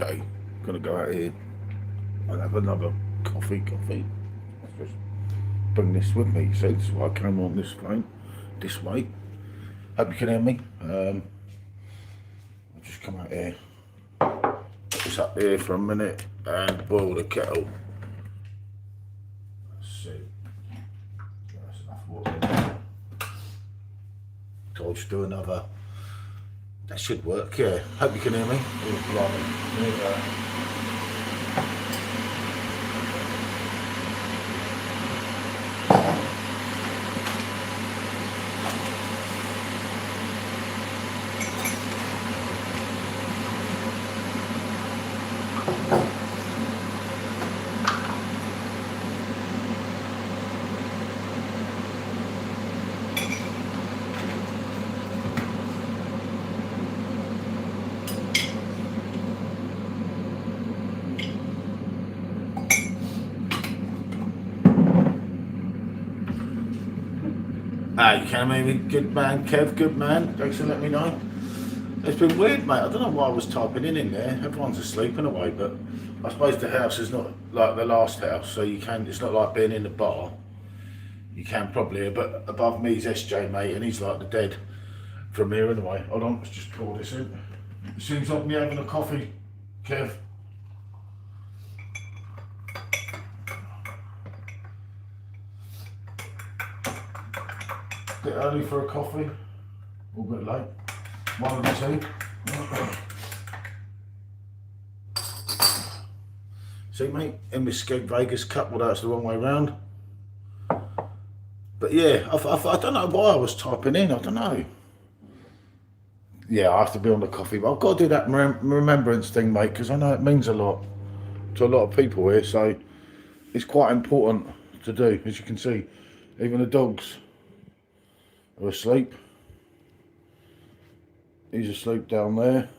Okay, gonna go out here. I'll have another coffee. Let's just bring this with me. See, this is why I came on this plane, this way. Hope you can hear me. I'll just come out here, put this up here for a minute and boil the kettle. Let's see. That's enough water in there. So I'll just do another. That should work, yeah. Hope you can hear me. You can hear me, good man, Kev, good man. Thanks for letting me know. It's been weird, mate. I don't know why I was typing in there. Everyone's asleep in a way, but I suppose the house is not like the last house, so you can. It's not like being in the bar. You can probably hear, but above me is SJ, mate, and he's like the dead from here anyway. Hold on, let's just pour this in. It seems like me having a coffee, Kev. Bit early for a coffee, a little bit late. One of the two. See, mate, in my Skeg Vegas cup, well, that's the wrong way round. But yeah, I don't know why I was typing in, I don't know. Yeah, I have to be on the coffee, but I've got to do that remembrance thing, mate, because I know it means a lot to a lot of people here, so it's quite important to do, as you can see. Even the dogs are asleep. He's asleep down there,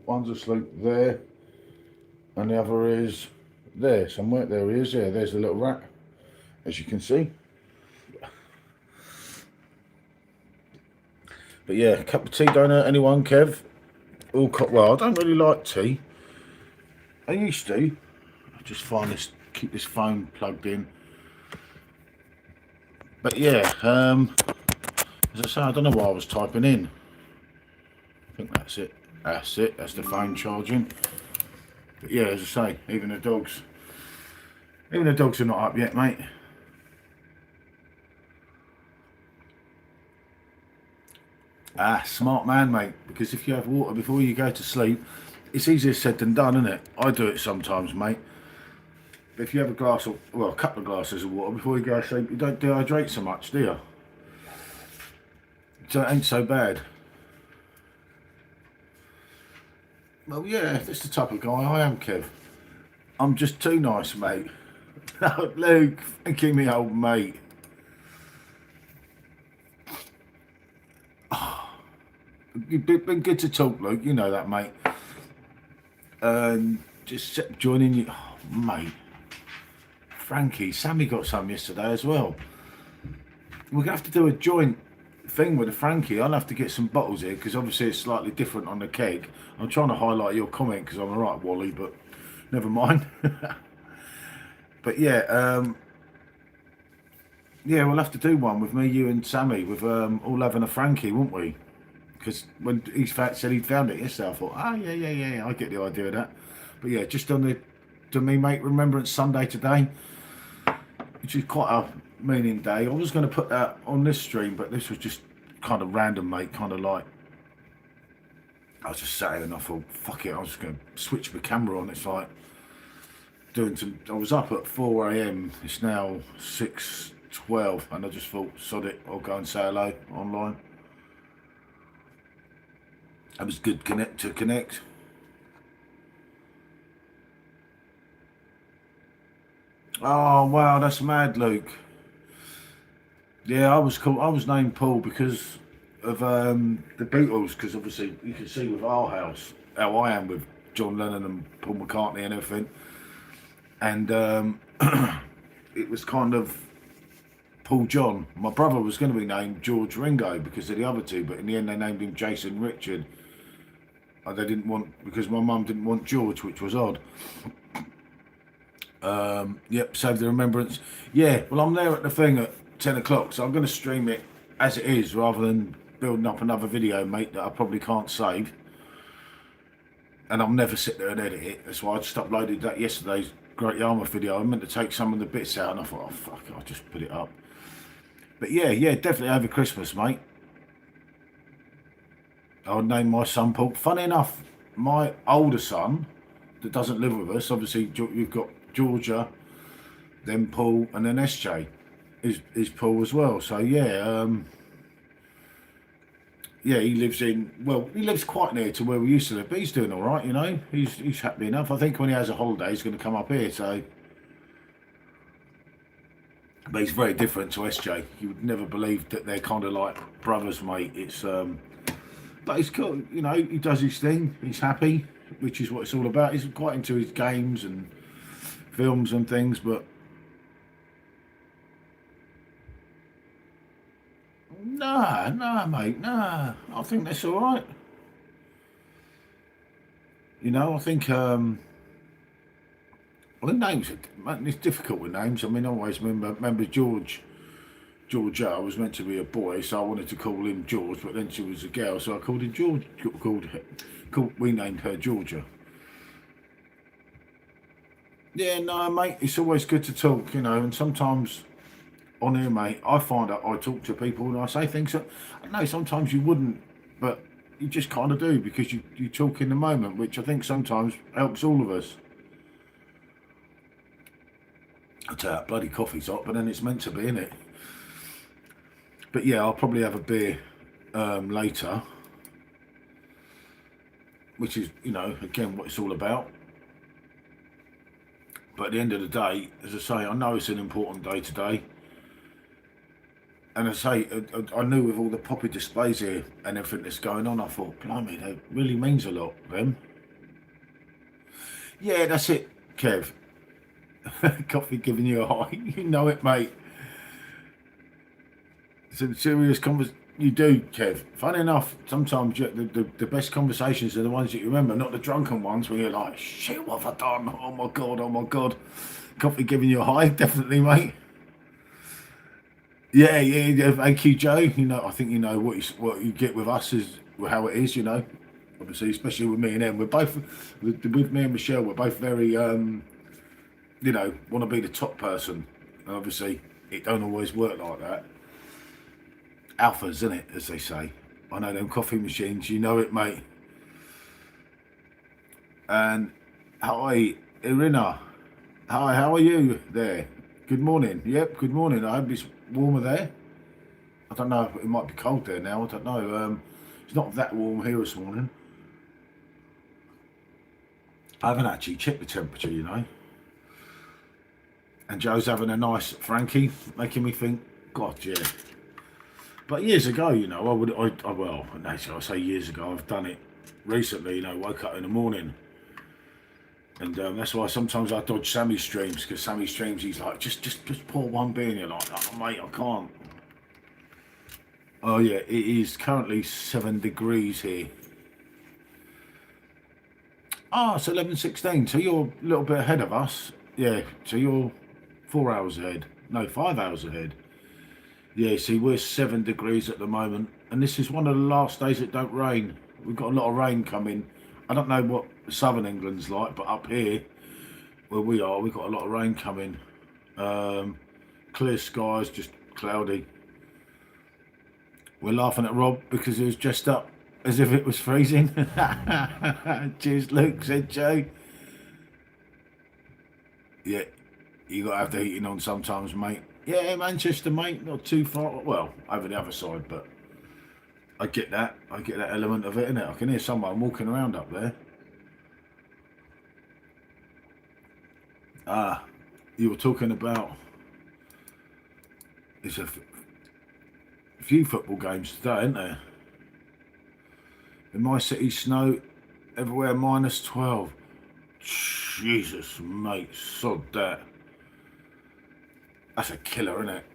one's asleep there, and the other is there somewhere. There he is, yeah, there's the little rat, as you can see. But yeah, a cup of tea don't hurt anyone, Kev. All well, I don't really like tea. I used to. I just find this, keep this phone plugged in. But yeah, as I say, I don't know why I was typing in. I think that's it. That's it. That's the phone charging. But yeah, as I say, even the dogs are not up yet, mate. Smart man, mate. Because if you have water before you go to sleep, it's easier said than done, isn't it? I do it sometimes, mate. But if you have a glass of, well, a couple of glasses of water before you go to sleep, you don't dehydrate so much, do you? So it ain't so bad. Well, yeah, that's the type of guy I am, Kev. I'm just too nice, mate. Luke, thank you, me old mate. Oh, you've been good to talk, Luke. You know that, mate. Just joining you, oh, mate. Frankie, Sammy got some yesterday as well. We're gonna have to do a joint thing with the Frankie. I'll have to get some bottles here because obviously it's slightly different on the keg. I'm trying to highlight your comment because I'm alright, Wally, but never mind. But yeah, yeah, we'll have to do one with me, you, and Sammy, with all having a Frankie, won't we? Because when he said he'd found it yesterday, I thought, oh yeah, I get the idea of that. But yeah, just on the to me, mate, Remembrance Sunday today, which is quite a meaning day. I was going to put that on this stream, but this was just kind of random, mate. Kind of like I was just sat here and I thought, fuck it, I was just going to switch the camera on. It's like doing some. I was up at 4 AM. It's now 6:12, and I just thought, sod it, I'll go and say hello online. It was good to connect. Oh wow, that's mad, Luke. Yeah, I was called. I was named Paul because of the Beatles. Because obviously you can see with our house how I am with John Lennon and Paul McCartney and everything. And it was kind of Paul John. My brother was going to be named George Ringo because of the other two, but in the end they named him Jason Richard. They didn't want, because my mum didn't want George, which was odd. Yep, save the remembrance. Yeah, well, I'm there at the thing at 10 o'clock, so I'm going to stream it as it is rather than building up another video, mate, that I probably can't save. And I'll never sit there and edit it. That's why I just uploaded that yesterday's Great Yarmouth video. I meant to take some of the bits out, and I thought, oh, fuck it, I'll just put it up. But yeah, definitely over Christmas, mate. I would name my son Paul. Funny enough, my older son, that doesn't live with us, obviously you've got Georgia, then Paul, and then SJ is Paul as well. So yeah, yeah, he lives quite near to where we used to live, but he's doing all right, you know. He's happy enough. I think when he has a holiday, he's going to come up here. So, but he's very different to SJ. You would never believe that they're kind of like brothers, mate. It's but he's cool, you know. He does his thing. He's happy, which is what it's all about. He's quite into his games and films and things, but nah, mate, nah. I think that's all right. You know, I think well, names it's difficult with names. I mean, I always remember Georgia. I was meant to be a boy, so I wanted to call him George, but then she was a girl, so I called him George. We named her Georgia. Yeah, no, mate. It's always good to talk, you know, and sometimes on here, mate, I find that I talk to people and I say things that I know sometimes you wouldn't, but you just kind of do because you talk in the moment, which I think sometimes helps all of us. I tell you, that bloody coffee's hot, but then it's meant to be, isn't it? But yeah, I'll probably have a beer later, which is, you know, again, what it's all about. But at the end of the day, as I say, I know it's an important day today. And I say, I knew with all the poppy displays here and everything that's going on, I thought, blimey, that really means a lot, them. Yeah, that's it, Kev. Coffee giving you a high. You know it, mate. Some serious conversation. You do, Kev. Funny enough, sometimes the best conversations are the ones that you remember, not the drunken ones where you're like, shit, what have I done? Oh my God, oh my God. Coffee giving you a high, definitely, mate. Yeah. Thank you, Joe. You know, I think you know what you get with us is how it is. You know, obviously, especially with me and them. We're both with me and Michelle. We're both very, you know, want to be the top person. And obviously, it don't always work like that. Alphas, isn't it, as they say. I know them coffee machines. You know it, mate. And hi, Irina. Hi, how are you there? Good morning. Yep, good morning. I hope it's warmer there. I don't know. It might be cold there now. I don't know. It's not that warm here this morning. I haven't actually checked the temperature, you know. And Joe's having a nice Frankie, making me think, God, yeah. But years ago, you know, well, I say years ago, I've done it recently, you know, woke up in the morning. And that's why sometimes I dodge Sammy's streams, because Sammy streams, he's like, just pour one beer, and you're like, oh, mate, I can't. Oh, yeah, it is currently 7 degrees here. Ah, it's 11:16, so you're a little bit ahead of us. Yeah, so you're 4 hours ahead. No, 5 hours ahead. Yeah, see, we're 7 degrees at the moment, and this is one of the last days it don't rain. We've got a lot of rain coming. I don't know what southern England's like, but up here, where we are, we've got a lot of rain coming. Clear skies, just cloudy. We're laughing at Rob because he was dressed up as if it was freezing. Cheers, Luke, said Joe. Yeah, you got to have the heating on sometimes, mate. Yeah, Manchester, mate, not too far. Well, over the other side, but I get that. I get that element of it, innit? I can hear someone walking around up there. Ah, you were talking about. There's a few football games today, isn't there? In my city, snow everywhere -12. Jesus, mate, sod that. That's a killer, isn't it?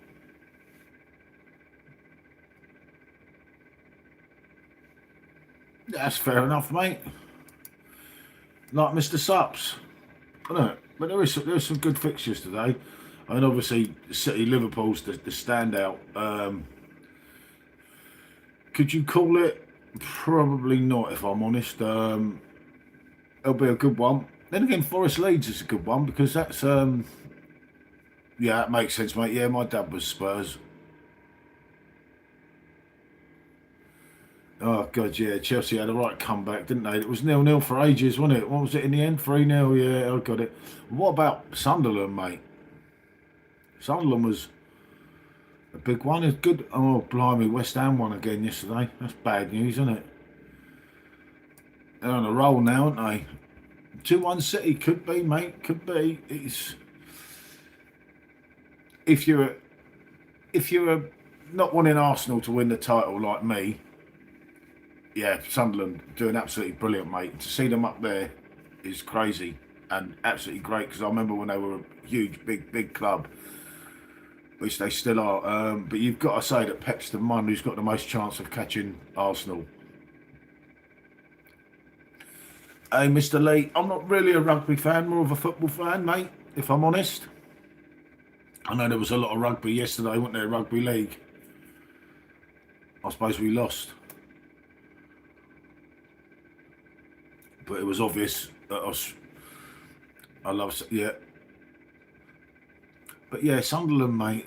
That's fair enough, mate. like Mr. Sups, isn't it? But there's some good fixtures today. And obviously, City Liverpool's the standout. Could you call it? Probably not, if I'm honest. It'll be a good one. Then again, Forest Leeds is a good one because that's yeah, that makes sense, mate. Yeah, my dad was Spurs. Oh god, yeah, Chelsea had a right comeback, didn't they? It was 0-0 for ages, wasn't it? What was it in the end? 3-0. Yeah, I got it. What about Sunderland, mate? Sunderland was a big one. It's good. Oh, blimey, West Ham won again yesterday. That's bad news, isn't it? They're on a roll now, aren't they? 2-1 City could be, mate. Could be. It's if you're not wanting Arsenal to win the title like me. Yeah, Sunderland doing absolutely brilliant, mate. To see them up there is crazy and absolutely great because I remember when they were a huge, big club, which they still are. But you've got to say that Pep's the one who's got the most chance of catching Arsenal. Hey, Mr. Lee, I'm not really a rugby fan, more of a football fan, mate, if I'm honest. I know there was a lot of rugby yesterday, wasn't there, rugby league? I suppose we lost. But it was obvious that I love, yeah. But yeah, Sunderland, mate,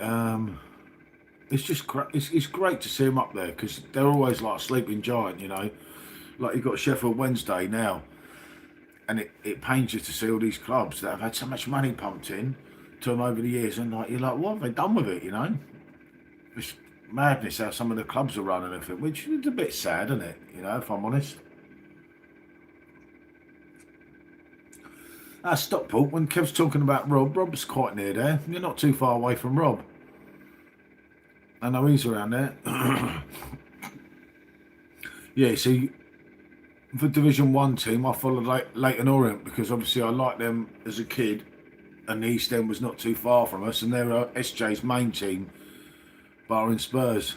it's just it's great to see them up there because they're always like a sleeping giant, you know. Like you've got Sheffield Wednesday now, and it pains you to see all these clubs that have had so much money pumped in to them over the years, and like you're like, what have they done with it, you know? It's madness how some of the clubs are running everything, which is a bit sad, isn't it? You know, if I'm honest. Stockport, when Kev's talking about Rob's quite near there. You're not too far away from Rob. I know he's around there. Yeah, see, for Division 1 team, I followed Leighton Orient because obviously I liked them as a kid and the East End was not too far from us and they're SJ's main team, barring Spurs.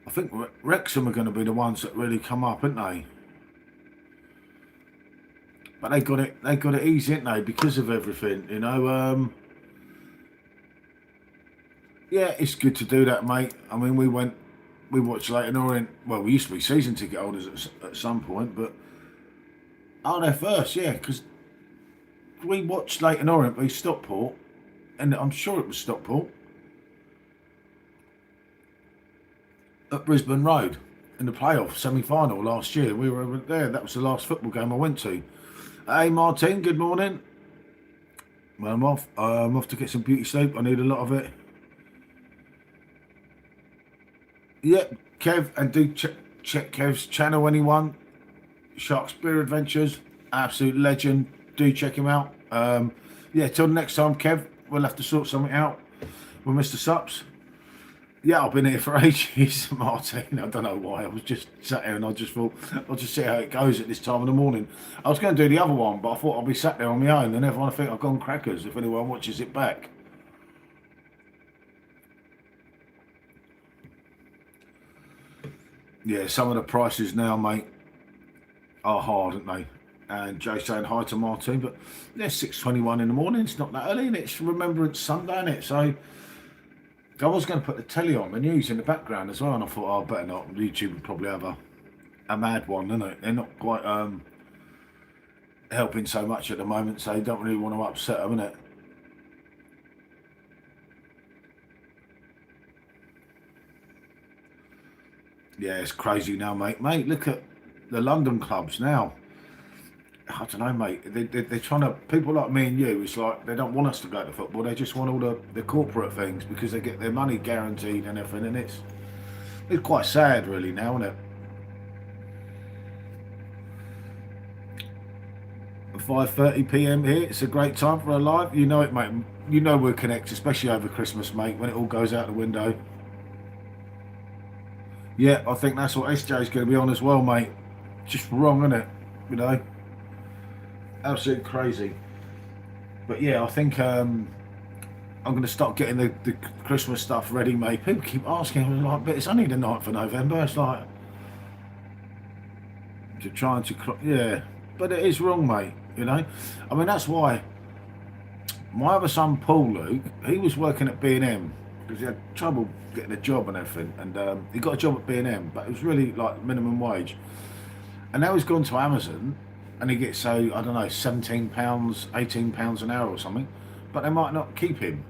I think Wrexham are going to be the ones that really come up, aren't they? But they got it easy, didn't they? Because of everything, you know. Yeah, it's good to do that, mate. I mean, we watched Leighton Orient. Well, we used to be season ticket holders at some point, but they're first, yeah, because we watched Leighton Orient v Stockport, and I'm sure it was Stockport at Brisbane Road in the playoff semi-final last year. We were there. That was the last football game I went to. Hey Martin, good morning. Well, I'm off. I'm off to get some beauty sleep. I need a lot of it. Yep, Kev, and do check Kev's channel, anyone. Shark Spear Adventures, absolute legend. Do check him out. Yeah, till next time, Kev, we'll have to sort something out with Mr. Sups. Yeah, I've been here for ages, Martin. I don't know why. I was just sat here and I just thought, I'll just see how it goes at this time of the morning. I was going to do the other one, but I thought I'll be sat there on my own and everyone will think I've gone crackers if anyone watches it back. Yeah, some of the prices now, mate, are hard, aren't they? And Jay saying hi to Martin, but yeah, 6:21 in the morning. It's not that early, and it's Remembrance Sunday, isn't it? So I was going to put the telly on, the news in the background as well, and I thought, oh, I better not. YouTube would probably have a mad one, isn't it? They're not quite helping so much at the moment, so you don't really want to upset them, innit? Yeah, it's crazy now, mate. Mate, look at the London clubs now. I don't know, mate. They're trying to, people like me and you, it's like they don't want us to go to football. They just want all the corporate things because they get their money guaranteed and everything. And it's quite sad, really, now, isn't it? 5:30 p.m. here. It's a great time for a live. You know it, mate. You know we'll connect, especially over Christmas, mate, when it all goes out the window. Yeah, I think that's what SJ's going to be on as well, mate. Just wrong, isn't it? You know? Absolutely crazy. But yeah, I think I'm going to start getting the Christmas stuff ready, mate. People keep asking, I'm like, but it's only the 9th of November. It's like, to trying to, yeah, but it is wrong, mate. You know, I mean that's why my other son Paul Luke, he was working at B&M because he had trouble getting a job and everything, and he got a job at B&M, but it was really like minimum wage. And now he's gone to Amazon, and he gets I don't know, £17, £18 an hour or something, but they might not keep him,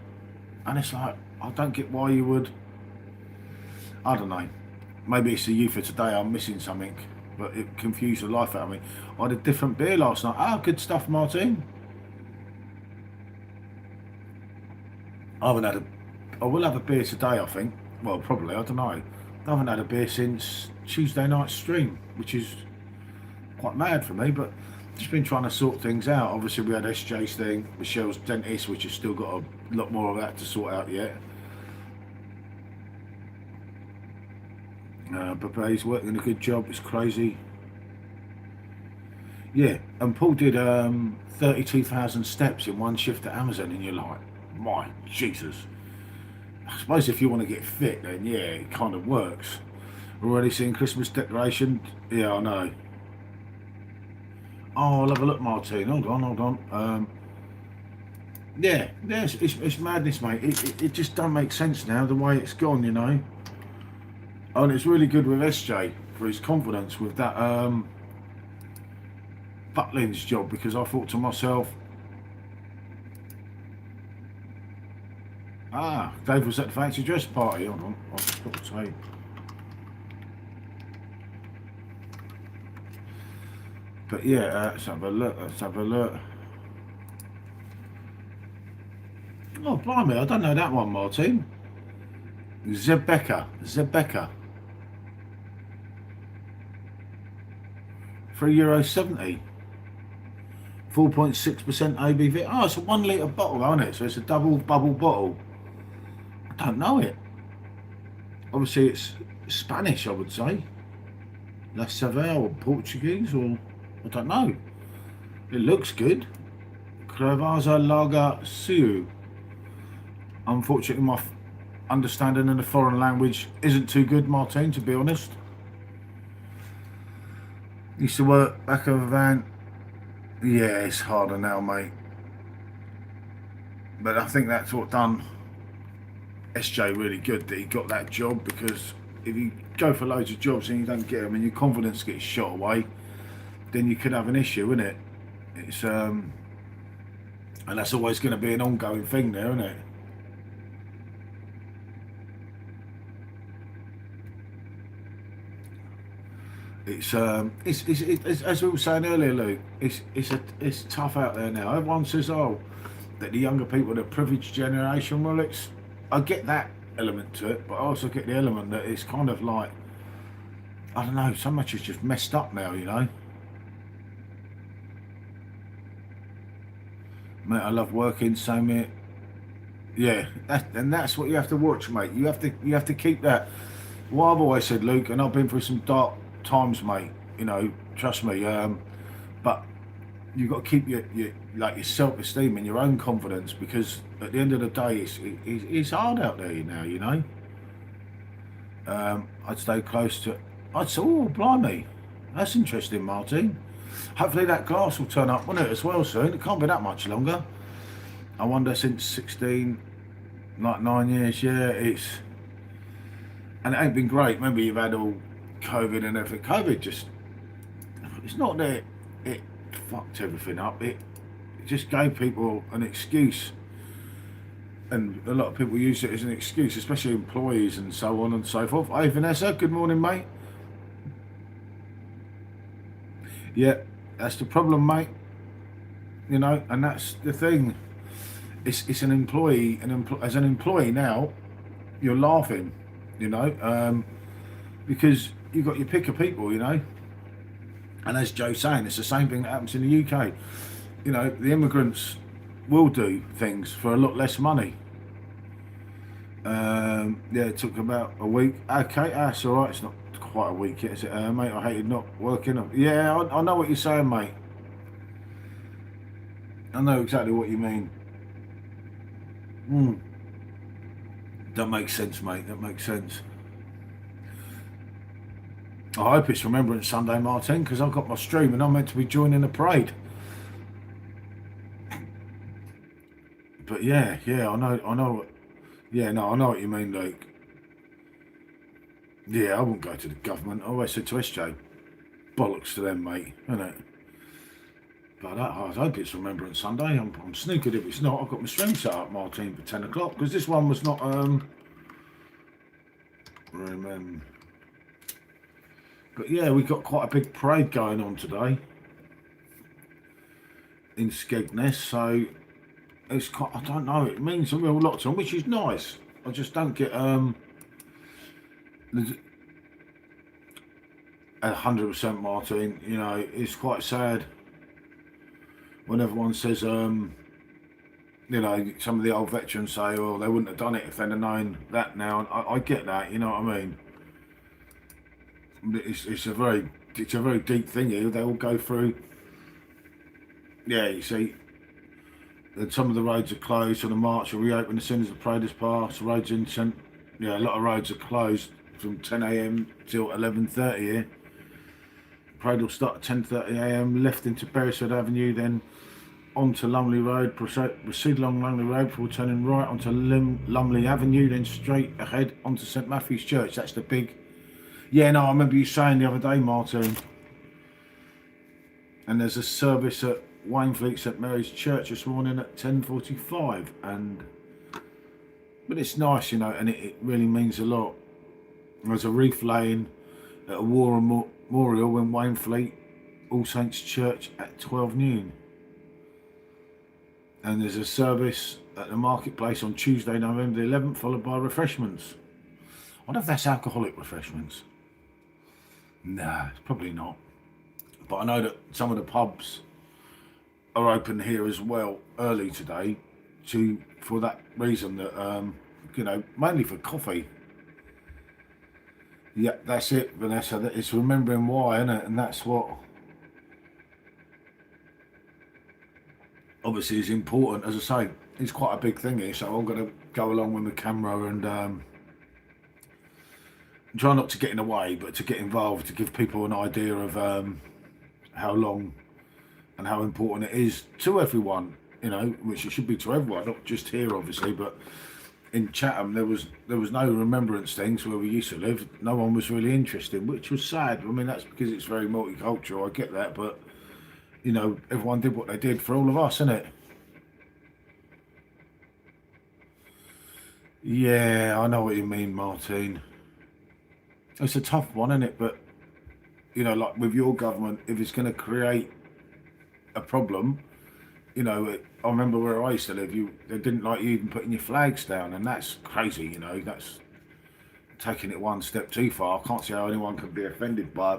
and it's like I don't get why you would. I don't know. Maybe it's the youth of today. I'm missing something, but it confused the life out of me. I had a different beer last night. Ah, good stuff, Martin. I haven't had a. I will have a beer today, I think. Well, probably. I don't know. I haven't had a beer since Tuesday night stream, which is quite mad for me. But just been trying to sort things out. Obviously, we had SJ's thing, Michelle's dentist, which has still got a lot more of that to sort out yet. But he's working a good job. It's crazy. Yeah, and Paul did 32,000 steps in one shift at Amazon, and you're like, my Jesus. I suppose if you want to get fit, then yeah, it kind of works. Already seeing Christmas decoration? Yeah, I know. Oh, I'll have a look, Martine. Hold on, hold on. Yeah, it's madness, mate. It just don't make sense now, the way it's gone, you know. Oh, and it's really good with SJ for his confidence with that Butlins job, because I thought to myself, Dave was at the fancy dress party. Hold on, I've just got to say. But yeah, let's have a look, let's have a look. Oh, blimey, I don't know that one, Martin. Zebecca. €3.70. 4.6% ABV. Oh, it's a 1 litre bottle, isn't it? So it's a double bubble bottle. I don't know it. Obviously, it's Spanish, I would say. La Savelle or Portuguese, or I don't know. It looks good. Crevasa Lager Siu. Unfortunately, my understanding in the foreign language isn't too good, Martin, to be honest. Used to work back of a van. Yeah, it's harder now, mate. But I think that's what done SJ really good, that he got that job, because if you go for loads of jobs and you don't get them and your confidence gets shot away, then you could have an issue, isn't it? It's and that's always going to be an ongoing thing there, isn't it? It's as we were saying earlier, Luke. It's tough out there now. Everyone says, "Oh, that the younger people, the privileged generation." Well, I get that element to it, but I also get the element that it's kind of like, I don't know, so much is just messed up now, you know. Mate, I love working, so mate. Yeah, and that's what you have to watch, mate. You have to keep that. What I've always said, Luke, and I've been through some dark times, mate. You know, trust me. But you've got to keep your self-esteem and your own confidence, because at the end of the day, it's hard out there now, you know. I'd stay close to. I'd say, oh, blimey, that's interesting, Martin. Hopefully that glass will turn up, won't it, as well soon? It can't be that much longer. I wonder, since 16, like 9 years, yeah, and it ain't been great. Remember, you've had all COVID and everything. COVID it's not that it fucked everything up. It just gave people an excuse, and a lot of people use it as an excuse, especially employees and so on and so forth. Hey, Vanessa, good morning, mate. Yeah, that's the problem, mate. You know, and that's the thing. It's an employee, as an employee now, you're laughing, you know, because you've got your pick of people, you know. And as Joe's saying, it's the same thing that happens in the UK. You know, the immigrants will do things for a lot less money. Yeah, it took about a week. Okay, that's all right. It's not quite a week yet, is it, mate? I hated not working. Yeah, I know what you're saying, mate. I know exactly what you mean. That makes sense, mate. That makes sense. I hope it's Remembrance Sunday, Martin, because I've got my stream and I'm meant to be joining the parade. But yeah, I know. Yeah, no, I know what you mean, Luke. Yeah, I wouldn't go to the government. I always said to SJ, bollocks to them, mate, innit? But I hope it's Remembrance Sunday. I'm snookered if it's not. I've got my stream set up, Martin, for 10 o'clock, because this one was not, But yeah, we've got quite a big parade going on today in Skegness, so it's quite, I don't know, it means a real lot to them, which is nice. I just don't get 100%, Martin. You know, it's quite sad when everyone says, you know, some of the old veterans say, "Oh, they wouldn't have done it if they'd have known that." Now, and I get that. You know what I mean? It's a very deep thing here. They all go through. Yeah, you see, that some of the roads are closed, so the march will reopen as soon as the parade has passed. Roads in, yeah, a lot of roads are closed from 10 a.m. till 11:30 here. Parade will start at 10:30 a.m. left into Beresford Avenue, then onto Lumley Road, proceed along Lumley Road before turning right onto Lumley Avenue, then straight ahead onto St Matthew's Church. That's the big... Yeah, no, I remember you saying the other day, Martin. And there's a service at Wainfleet St Mary's Church this morning at 10:45, but it's nice, you know, and it really means a lot. There's a wreath laying at a war memorial in Wainfleet All Saints Church at 12 noon. And there's a service at the marketplace on Tuesday, November the 11th, followed by refreshments. I wonder if that's alcoholic refreshments. Nah, it's probably not. But I know that some of the pubs are open here as well early today, for that reason, that you know, mainly for coffee. Yeah, that's it, Vanessa. It's remembering why, isn't it? And that's what obviously is important. As I say, it's quite a big thing here, so I'm going to go along with the camera and try not to get in the way, but to get involved, to give people an idea of how long and how important it is to everyone, you know, which it should be to everyone, not just here, obviously, but in Chatham there was no remembrance things where we used to live. No one was really interested, which was sad. I mean, that's because it's very multicultural, I get that, but you know, everyone did what they did for all of us, innit? Yeah, I know what you mean, Martin. It's a tough one, isn't it? But you know, like with your government, if it's going to create a problem, you know, I remember where I used to live, they didn't like you even putting your flags down, and that's crazy, you know, that's taking it one step too far. I can't see how anyone could be offended by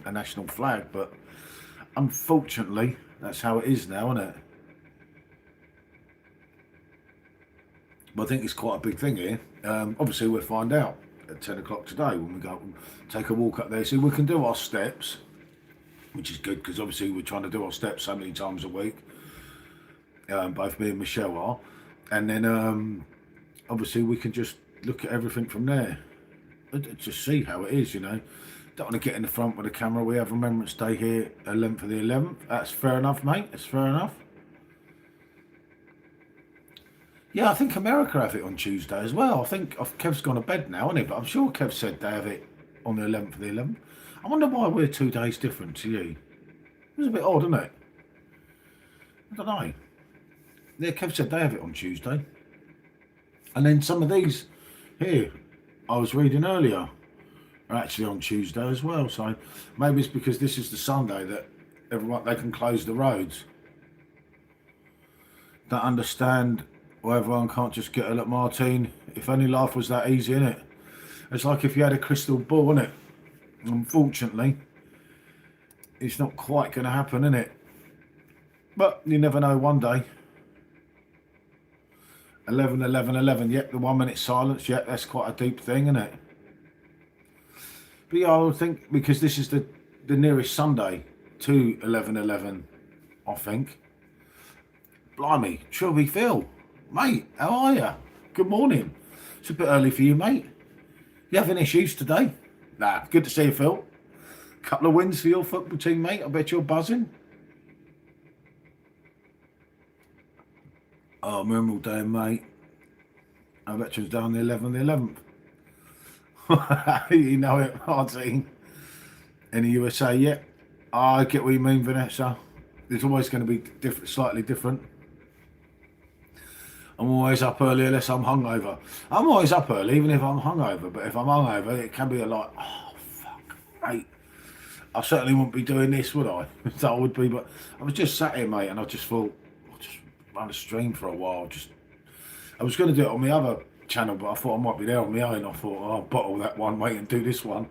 a national flag, but unfortunately, that's how it is now, isn't it? But I think it's quite a big thing here. Obviously, we'll find out at 10 o'clock today when we go and take a walk up there. See, we can do our steps, which is good, because obviously we're trying to do our steps so many times a week. Both me and Michelle are. And then obviously we can just look at everything from there. Just see how it is, you know. Don't want to get in the front with the camera. We have Remembrance Day here, 11th for the 11th. That's fair enough, mate. That's fair enough. Yeah, I think America have it on Tuesday as well. I think Kev's gone to bed now, isn't he? But I'm sure Kev said they have it on the 11th for the 11th. I wonder why we're 2 days different to you. It was a bit odd, isn't it? I don't know. Yeah, Kev said they have it on Tuesday. And then some of these here, I was reading earlier, are actually on Tuesday as well. So maybe it's because this is the Sunday that they can close the roads. Don't understand why everyone can't just get a look, Martine. If only life was that easy, innit? It's like if you had a crystal ball, innit? Unfortunately, it's not quite going to happen, innit? But you never know, one day. 11, 11, 11. Yep, the 1 minute silence. Yep, that's quite a deep thing, isn't it? But yeah, I would think, because this is the nearest Sunday to 11, 11, I think. Blimey, Trilby Phil. Mate, how are you? Good morning. It's a bit early for you, mate. You having issues today? Nah, good to see you, Phil. Couple of wins for your football team, mate. I bet you're buzzing. Oh, memorable day, mate. I bet you was down the 11th. You know it, Martin. In the USA, yeah. I get what you mean, Vanessa. It's always going to be different, slightly different. I'm always up early unless I'm hungover. I'm always up early, even if I'm hungover. But if I'm hungover, it can be a lot. Oh, fuck, mate. I certainly wouldn't be doing this, would I? So I would be, but I was just sat here, mate, and I just thought, I'll just run a stream for a while. I was going to do it on my other channel, but I thought I might be there on my own. I thought, oh, I'll bottle that one, mate, and do this one.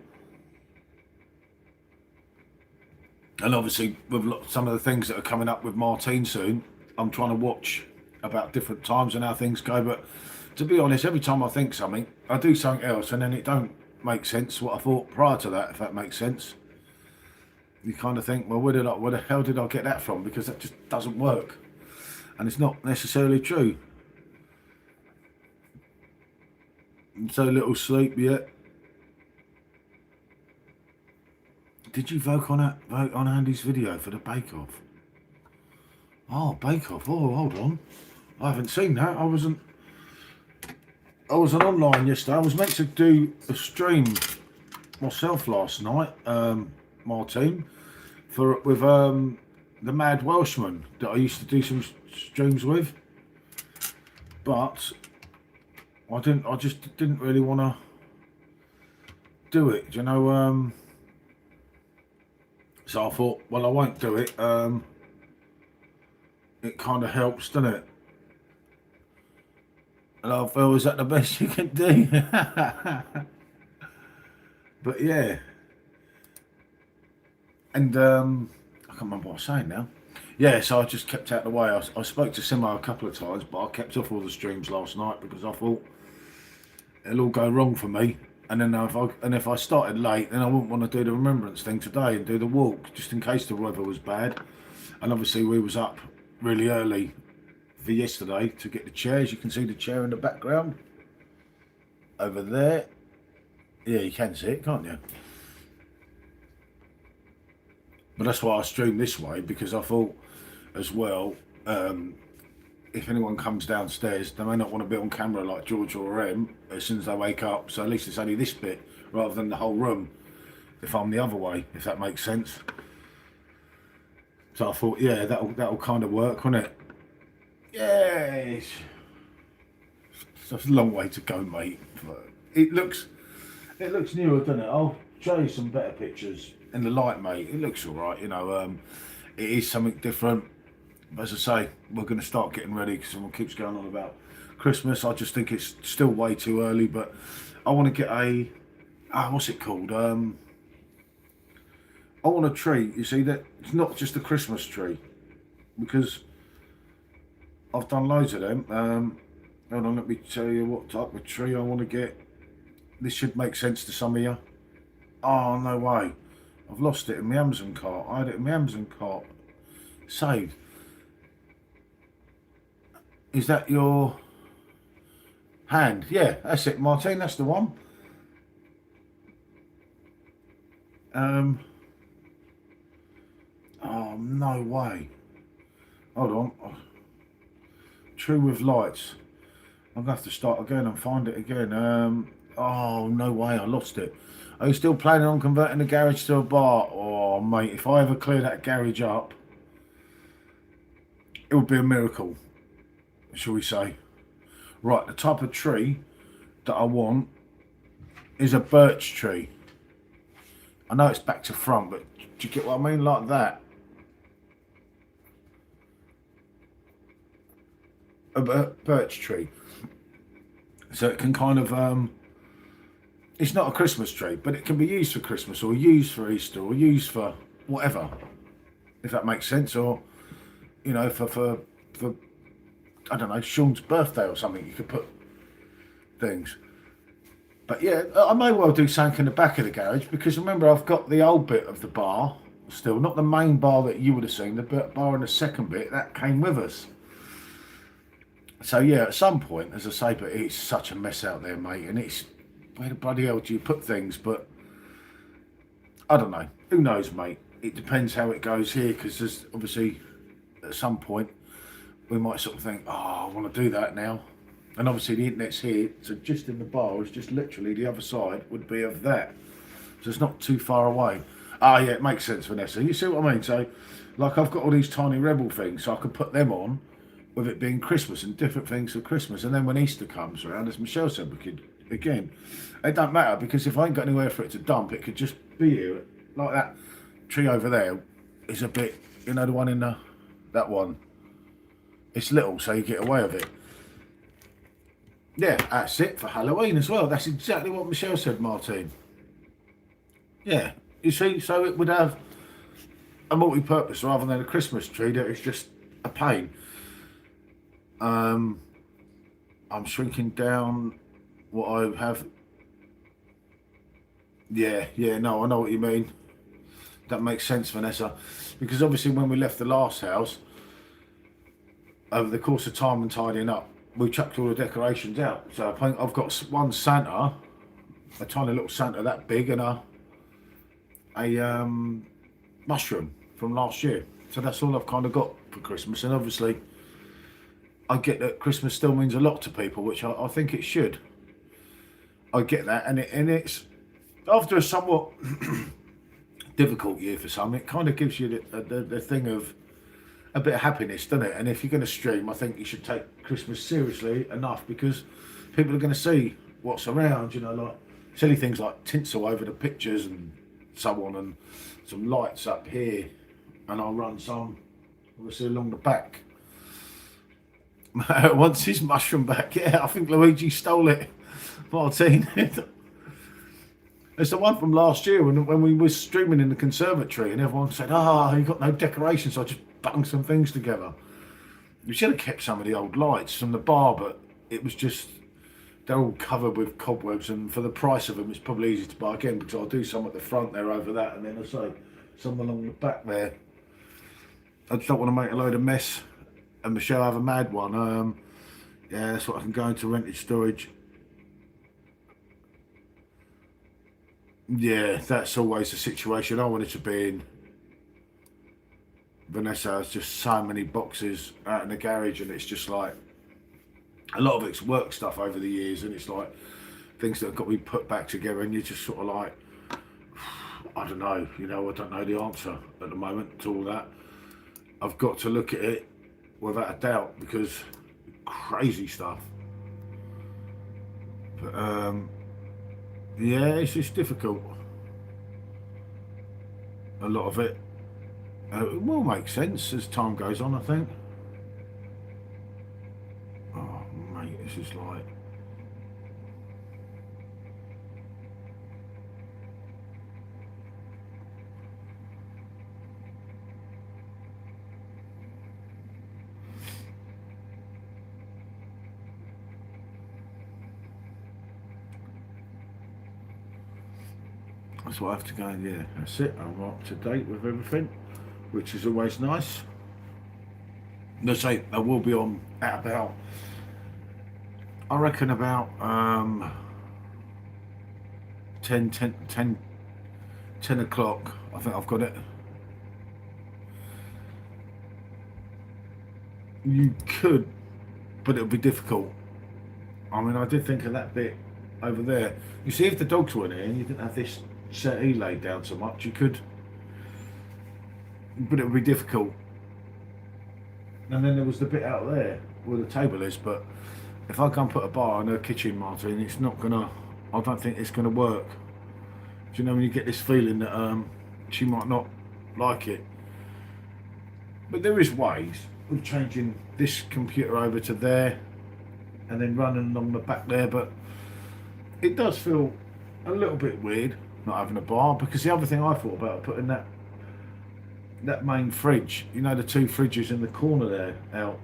And obviously, with some of the things that are coming up with Martine soon, I'm trying to watch about different times and how things go. But to be honest, every time I think something, I do something else, and then it don't make sense what I thought prior to that, if that makes sense. You kind of think, well, where the hell did I get that from? Because that just doesn't work. And it's not necessarily true. I'm so little sleep yet. Did you vote on Andy's video for the Bake Off? Oh, Bake Off. Oh, hold on. I haven't seen that. I wasn't online yesterday. I was meant to do a stream myself last night, Martine, with the Mad Welshman that I used to do some streams with, but I just didn't really want to do it. Do you know? So I thought, well, I won't do it. It kind of helps, doesn't it? And I feel, is that the best you can do? But yeah. And I can't remember what I was saying now. Yeah, so I just kept out of the way. I spoke to Simo a couple of times, but I kept off all the streams last night because I thought it'll all go wrong for me. And then if I started late, then I wouldn't want to do the remembrance thing today and do the walk, just in case the weather was bad. And obviously we was up really early for yesterday to get the chairs. You can see the chair in the background over there. Yeah, you can see it, can't you? But that's why I streamed this way, because I thought as well, if anyone comes downstairs, they may not want to be on camera like George or Em as soon as they wake up. So at least it's only this bit rather than the whole room if I'm the other way, if that makes sense. So I thought, yeah, that'll kind of work, won't it? Yes. It's a long way to go, mate. But it looks newer, doesn't it? I'll show you some better pictures in the light, mate. It looks all right, you know. It is something different. But as I say, we're going to start getting ready because someone keeps going on about Christmas. I just think it's still way too early, but I want to get what's it called? I want a tree. You see, that it's not just a Christmas tree, because I've done loads of them. Hold on, let me tell you what type of tree I want to get. This should make sense to some of you. Oh, no way. I've lost it in my Amazon cart. I had it in my Amazon cart. Saved. Is that your hand? Yeah, that's it, Martine. That's the one. Oh, no way. Hold on. Tree with lights. I'm going to have to start again and find it again. Oh, no way. I lost it. Are you still planning on converting the garage to a bar? Oh, mate, if I ever clear that garage up, it would be a miracle, shall we say. Right, the type of tree that I want is a birch tree. I know it's back to front, but do you get what I mean? Like that. A birch tree. So it can kind of, it's not a Christmas tree, but it can be used for Christmas or used for Easter or used for whatever, if that makes sense. Or, you know, for I don't know, Sean's birthday or something, you could put things. But yeah, I may well do something in the back of the garage, because remember, I've got the old bit of the bar still, not the main bar that you would have seen, the bar in the second bit, that came with us. So yeah, at some point, as I say, but it's such a mess out there, mate, and it's, where the bloody hell do you put things? But I don't know. Who knows, mate? It depends how it goes here, because there's obviously at some point we might sort of think, oh, I want to do that now. And obviously the internet's here, so just in the bar is just literally the other side would be of that. So it's not too far away. Ah, yeah, it makes sense, Vanessa. You see what I mean? So, like, I've got all these tiny Rebel things, so I could put them on with it being Christmas and different things for Christmas. And then when Easter comes around, as Michelle said, we could, again, it don't matter, because if I ain't got anywhere for it to dump, it could just be here. Like that tree over there is a bit, you know, the one in that one. It's little, so you get away with it. Yeah, that's it for Halloween as well. That's exactly what Michelle said, Martine. Yeah, you see, so it would have a multi-purpose rather than a Christmas tree that is just a pain. I'm shrinking down what I have. Yeah, no, I know what you mean. That makes sense, Vanessa. Because obviously when we left the last house, over the course of time and tidying up, we chucked all the decorations out. So I think I've got one Santa, a tiny little Santa that big, and a mushroom from last year. So that's all I've kind of got for Christmas. And obviously I get that Christmas still means a lot to people, which I think it should. I get that, and it's after a somewhat difficult year for some, it kind of gives you the thing of a bit of happiness, doesn't it? And if you're going to stream, I think you should take Christmas seriously enough, because people are going to see what's around, you know, like silly things like tinsel over the pictures and so on, and some lights up here, and I'll run some obviously along the back. Wants his mushroom back. Yeah, I think Luigi stole it, Martine. It's the one from last year when we were streaming in the conservatory, and everyone said, "Ah, you got no decorations." So I just bung some things together. We should have kept some of the old lights from the bar, but it was just, they're all covered with cobwebs, and for the price of them, it's probably easy to buy again, because I'll do some at the front there over that, and then I say some along the back there. I just don't want to make a load of mess and Michelle have a mad one. Yeah, that's what I can go into rented storage. Yeah, that's always the situation I wanted to be in. Vanessa has just so many boxes out in the garage, and it's just like a lot of it's work stuff over the years, and it's like things that have got to be put back together, and you're just sort of like, I don't know, you know, I don't know the answer at the moment to all that. I've got to look at it without a doubt, because crazy stuff. But yeah, it's just difficult. A lot of it. It will make sense as time goes on, I think. Oh, mate, this is like... That's what I have to go, yeah, that's it. I'm up to date with everything, which is always nice. Let's say I will be on at about, I reckon about 10 o'clock. I think I've got it. You could, but it'll be difficult. I mean, I did think of that bit over there. You see, if the dogs weren't here and you didn't have this settee laid down so much, you could, but it would be difficult. And then there was the bit out there where the table is, but if I can't put a bar in her kitchen, Martin, it's not gonna, I don't think it's gonna work. Do you know when you get this feeling that she might not like it? But there is ways of changing this computer over to there and then running along the back there, but it does feel a little bit weird not having a bar, because the other thing I thought about putting that main fridge, you know, the two fridges in the corner there out,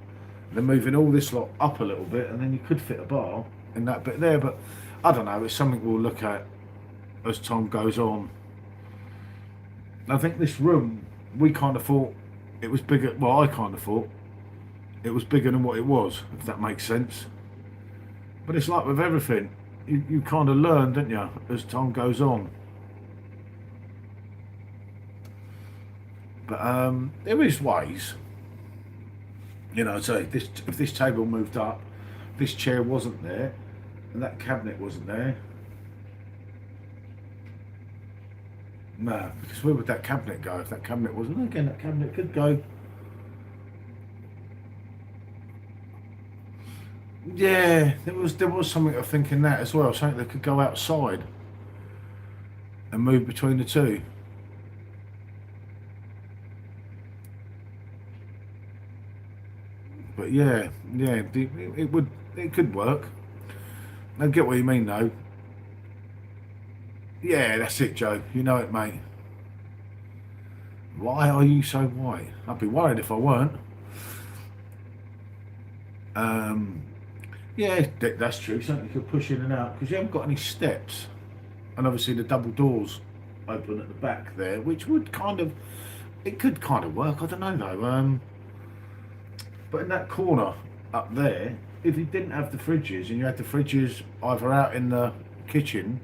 they're moving all this lot up a little bit, and then you could fit a bar in that bit there. But I don't know, it's something we'll look at as time goes on. I think this room, we kind of thought it was bigger, well, I kind of thought it was bigger than what it was, if that makes sense. But it's like with everything, you kind of learn, don't you, as time goes on. But there is ways. You know, so if this table moved up, this chair wasn't there, and that cabinet wasn't there. No, because where would that cabinet go if that cabinet wasn't? Again, that cabinet could go. Yeah, there was something of thinking that as well. Something that could go outside and move between the two. But yeah, yeah, it could work. I get what you mean though. Yeah, that's it, Joe. You know it, mate. Why are you so white? I'd be worried if I weren't. Um, yeah, that's true. Something you could push in and out because you haven't got any steps, and obviously the double doors open at the back there, which would kind of, it could kind of work. I don't know though. But in that corner up there, if you didn't have the fridges and you had the fridges either out in the kitchen,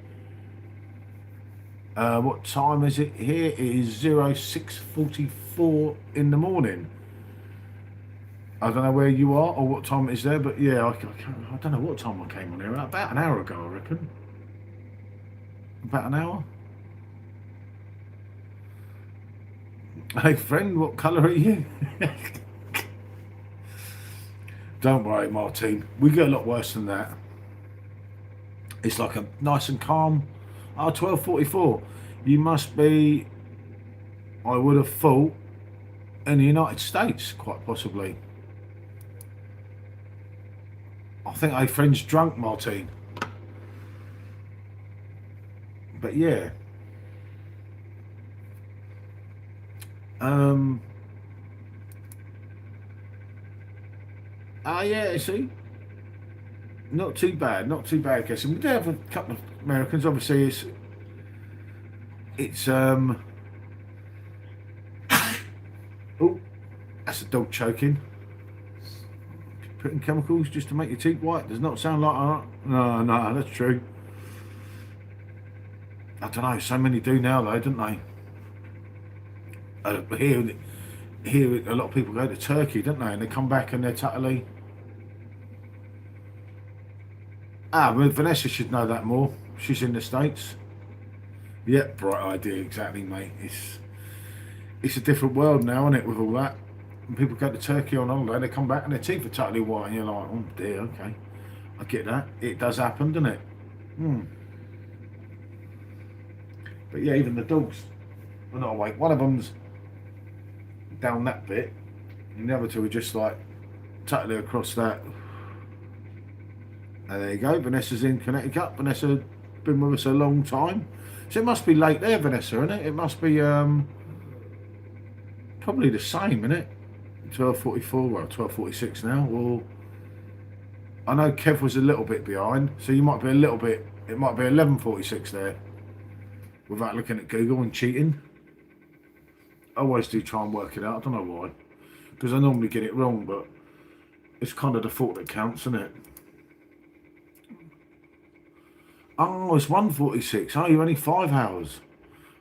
what time is it here? It is 06:44 in the morning. I don't know where you are or what time it is there, but yeah, I don't know what time I came on here. About an hour ago, I reckon. About an hour. Hey friend, what colour are you? Don't worry, Martine. We get a lot worse than that. It's like a nice and calm. Oh, 12:44. You must be, I would have thought, in the United States, quite possibly. I think a friend's drunk, Martine. But yeah. Yeah, see? Not too bad, not too bad, guessing. We do have a couple of Americans, obviously it's oh, that's a dog choking. Putting chemicals just to make your teeth white does not sound like no, that's true. I don't know, so many do now though, don't they? Here a lot of people go to Turkey, don't they? And they come back and they're totally... Well, Vanessa should know that more. She's in the States. Yep, bright idea, exactly, mate. It's a different world now, isn't it, with all that? And people go to Turkey on holiday, they come back and their teeth are totally white, and you're like, oh dear, okay. I get that. It does happen, doesn't it? But yeah, even the dogs are not awake. One of them's down that bit, and the other two are just like totally across that. And there you go, Vanessa's in Connecticut. Vanessa been with us a long time. So it must be late there, Vanessa, isn't it? It must be probably the same, isn't it? 12:44, well, 12:46 now. Or I know Kev was a little bit behind, so you might be a little bit. It might be 11:46 there, without looking at Google and cheating. I always do try and work it out. I don't know why, because I normally get it wrong, but it's kind of the thought that counts, isn't it? Oh, it's 1:46. Oh, you're only 5 hours.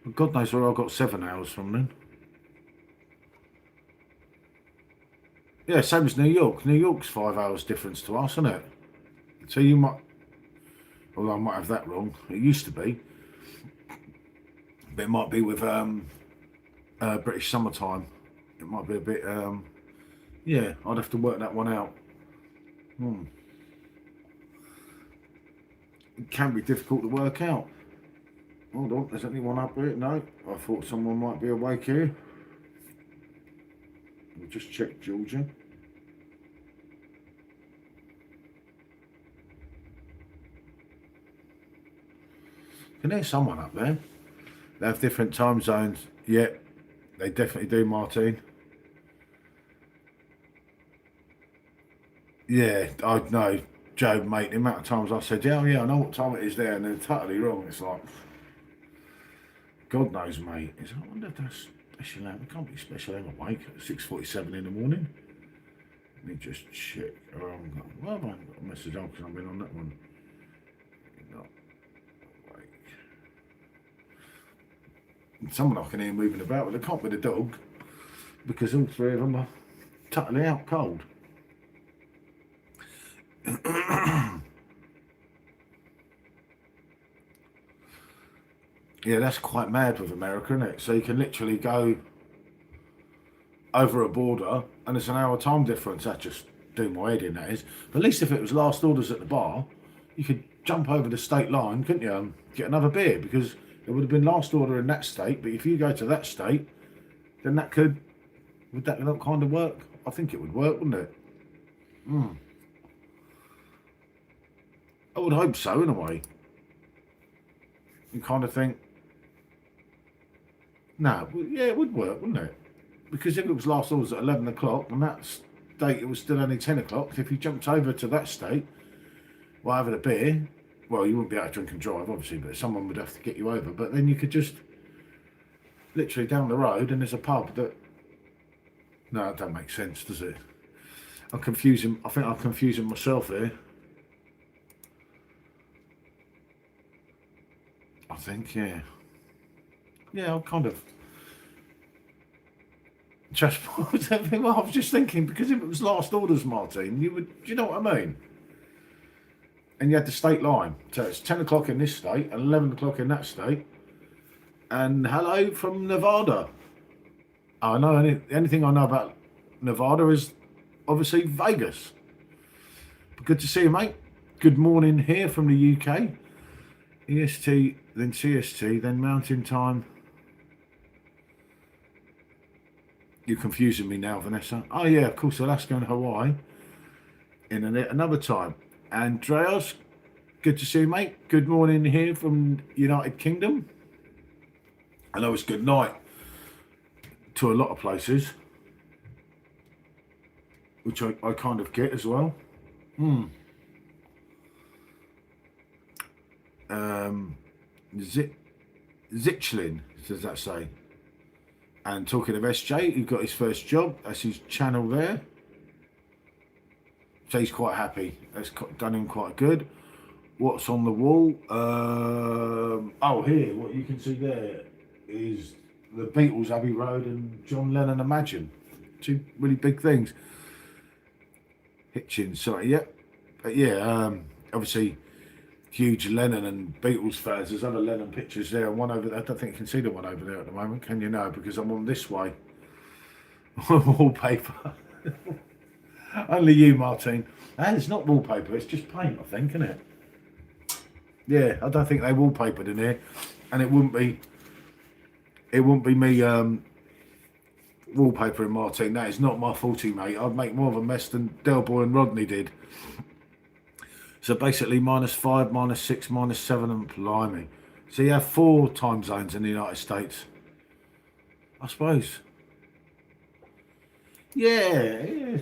Well, God knows where I got 7 hours from then. Yeah, same as New York. New York's 5 hours difference to us, isn't it? So you might, although I might have that wrong. It used to be, but it might be with British summertime. It might be a bit. Yeah, I'd have to work that one out. It can be difficult to work out. Hold on, there's anyone up here? No, I thought someone might be awake here. We'll just check Georgia. Can there's someone up there? They have different time zones. Yep, they definitely do, Martine. Yeah, I know, Joe, mate. The amount of times I said, yeah, I know what time it is there, and they're totally wrong. It's like, God knows, mate. I wonder if that's special aim. It can't be special aim awake at 6:47 in the morning. Let me just check. Well, I haven't got a message on because I've been on that one. Not awake. Someone I can hear moving about, but it can't be the dog. because all three of them are totally out cold. Yeah, that's quite mad with America, isn't it? So you can literally go over a border and it's an hour time difference. That just do my head in, that is. But at least if it was last orders at the bar, you could jump over the state line, couldn't you, and get another beer, because it would have been last order in that state. But if you go to that state, then would that not kind of work? I think it would work, wouldn't it? I would hope so, in a way. You kind of think, no, yeah, it would work, wouldn't it? Because if it was last orders at 11 o'clock and that state it was still only 10 o'clock, if you jumped over to that state while having a beer, well, you wouldn't be able to drink and drive, obviously, but someone would have to get you over. But then you could just literally down the road and there's a pub that... No, it don't make sense, does it? I'm confusing. I think I'm confusing myself here. I think, yeah. Yeah, I'm kind of... Just, well, I was just thinking, because if it was last orders, Martin, you would... Do you know what I mean? And you had the state line. So it's 10 o'clock in this state and 11 o'clock in that state. And hello from Nevada. I know anything I know about Nevada is obviously Vegas. But good to see you, mate. Good morning here from the UK. EST, then CST, then Mountain Time. You're confusing me now, Vanessa. Oh yeah, of course, Alaska and Hawaii in another time. Andreas, good to see you, mate. Good morning here from United Kingdom. I know it's good night to a lot of places, which I kind of get as well. Zichlin, does that say? And talking of SJ, he got his first job. That's his channel there. So he's quite happy. That's done him quite good. What's on the wall? Oh, here, what you can see there is the Beatles, Abbey Road, and John Lennon, Imagine. Two really big things. Hitchens, sorry, yep. But yeah, obviously, huge Lennon and Beatles fans. There's other Lennon pictures there, and one over there. I don't think you can see the one over there at the moment, can you? No, because I'm on this way. Wallpaper. Only you, Martin. And it's not wallpaper, it's just paint, I think, isn't it? Yeah, I don't think they wallpapered in here, and it wouldn't be me wallpapering Martin. That is not my faulty, mate. I'd make more of a mess than Delboy and Rodney did. So basically -5, -6, -7 and blimey. So you have 4 time zones in the United States, I suppose. Yeah.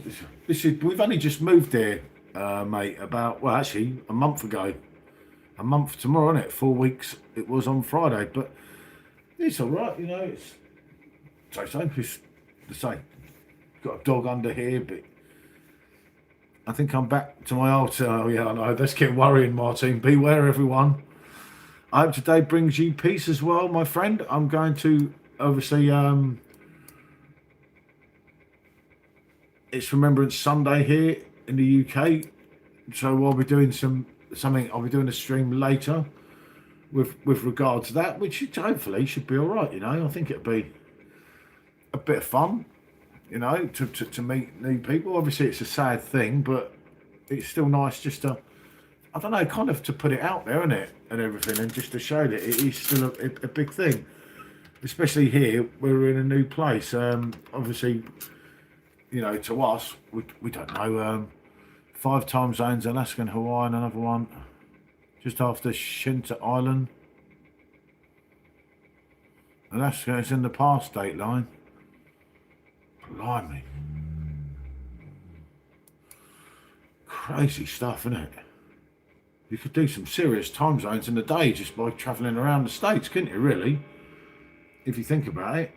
We've only just moved here, mate, about, well, actually, a month ago. A month tomorrow, isn't it? 4 weeks. It was on Friday, but it's all right, it's the same. Got a dog under here, but I think I'm back to my old... Oh, yeah, I know. That's getting worrying, Martin. Beware, everyone. I hope today brings you peace as well, my friend. I'm going to, obviously... It's Remembrance Sunday here in the UK, so I'll be doing something. I'll be doing a stream later with regard to that, which hopefully should be all right. I think it'll be a bit of fun, to meet new people. Obviously, it's a sad thing, but it's still nice just to, I don't know, kind of to put it out there, isn't it, and everything, and just to show that it is still a big thing, especially here. We're in a new place. Obviously. To us, we don't know. 5 time zones, Alaska and Hawaii, and another one just after Shinta Island. Alaska is in the past date line. Blimey. Crazy stuff, isn't it? You could do some serious time zones in the day just by travelling around the States, couldn't you, really? If you think about it.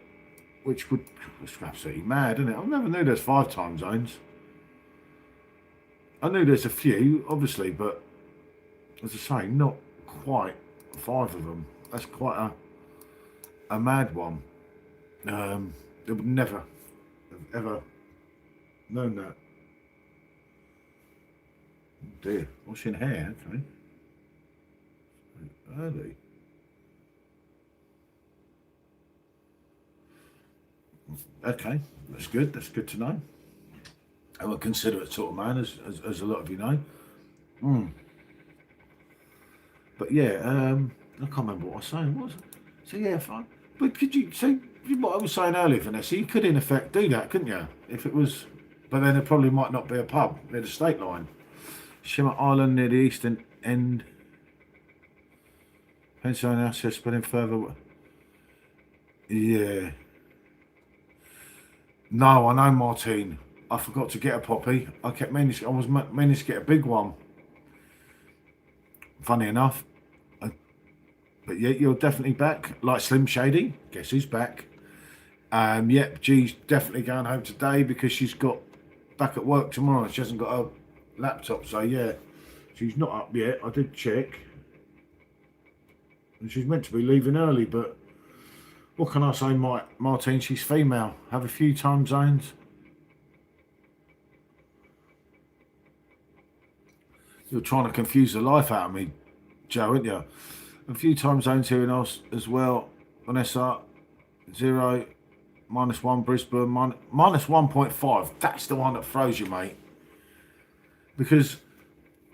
Which was absolutely mad, isn't it? I never knew there's 5 time zones. I knew there's a few, obviously, but as I say, not quite 5 of them. That's quite a mad one. It would never have ever known that. Oh dear, washing hair, okay. Early. Okay, that's good. That's good to know. I'm a considerate sort of man, as a lot of you know. Mm. But yeah, I can't remember what I was saying. What was it? So yeah, fine. But could you see what I was saying earlier, Vanessa? You could in effect do that, couldn't you? If it was, but then it probably might not be a pub near the state line. Shimmer Island near the eastern end. Pennsylvania, spreading further. Yeah. No, I know, Martine. I forgot to get a poppy. I was meaning to get a big one. Funny enough. But yeah, you're definitely back. Like Slim Shady. Guess who's back? Yep, G's definitely going home today because she's got back at work tomorrow. She hasn't got a laptop, so yeah, she's not up yet. I did check. And she's meant to be leaving early, but what can I say, Martine? She's female. Have a few time zones. You're trying to confuse the life out of me, Joe, aren't you? A few time zones here in Oz as well. Vanessa, 0, -1 Brisbane, -1.5. That's the one that throws you, mate. Because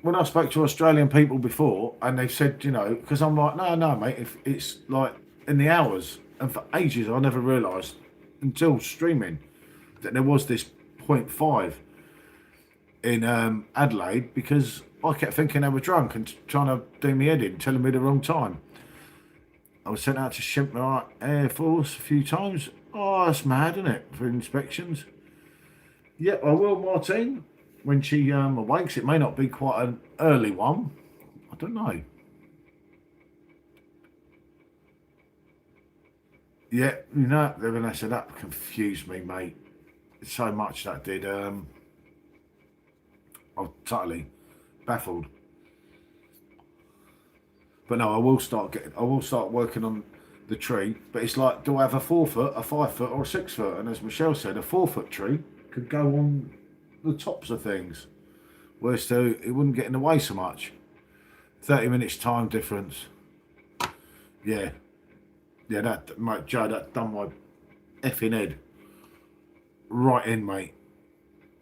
when I spoke to Australian people before, and they said, you know, because I'm like, no, mate, if it's like in the hours, and for ages I never realised until streaming that there was this 0.5 in Adelaide, because I kept thinking they were drunk and trying to do me head in, telling me the wrong time. I was sent out to Shempner Air Force a few times. Oh, that's mad, isn't it, for inspections? Yeah, I will, Martine. When she awakes, it may not be quite an early one. I don't know. Yeah, you know, Vanessa, that confused me, mate. So much that did. I was totally baffled. But no, I will start working on the tree. But it's like, do I have a 4 foot, a 5 foot, or a 6 foot? And as Michelle said, a 4 foot tree could go on the tops of things, whereas so it wouldn't get in the way so much. 30 minutes time difference. Yeah, yeah, that, mate, Joe, that done my effing head right in, mate.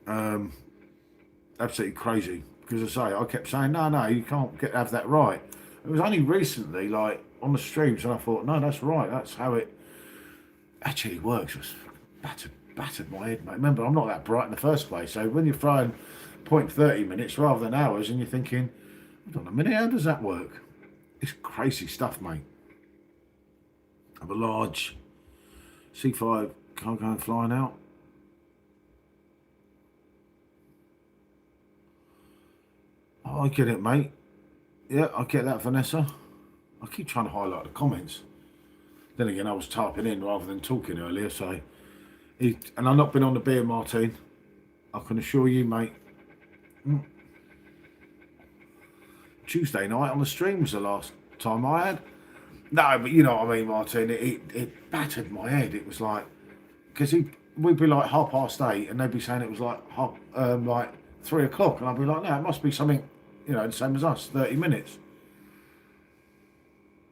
Absolutely crazy. Because I kept saying, no, you can't have that right. It was only recently, like on the streams, and I thought, no, that's right. That's how it actually works. It was battered my head, mate. Remember, I'm not that bright in the first place. So when you're throwing 0.30 minutes rather than hours, and you're thinking, hold on a minute, how does that work? It's crazy stuff, mate. I have a large C5 cargo flying out. Oh, I get it, mate. Yeah, I get that, Vanessa. I keep trying to highlight the comments. Then again, I was typing in rather than talking earlier, so... and I've not been on the beer, Martine. I can assure you, mate. Tuesday night on the stream was the last time I had. No, but you know what I mean, Martine. It battered my head. It was like... Because we'd be like 8:30, and they'd be saying it was like 3 o'clock, and I'd be like, no, it must be something, you know, the same as us, 30 minutes.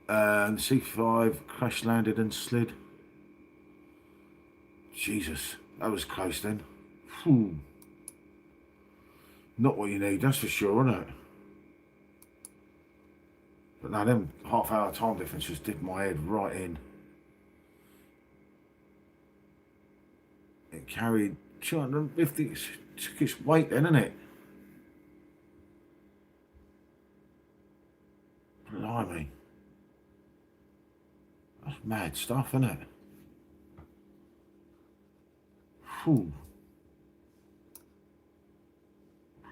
And C5 crash landed and slid. Jesus, that was close then. Whew. Not what you need, that's for sure, isn't it? But no, them half-hour time differences did my head right in. It carried 250, it took its weight then, innit? Blimey. That's mad stuff, isn't it? Whew.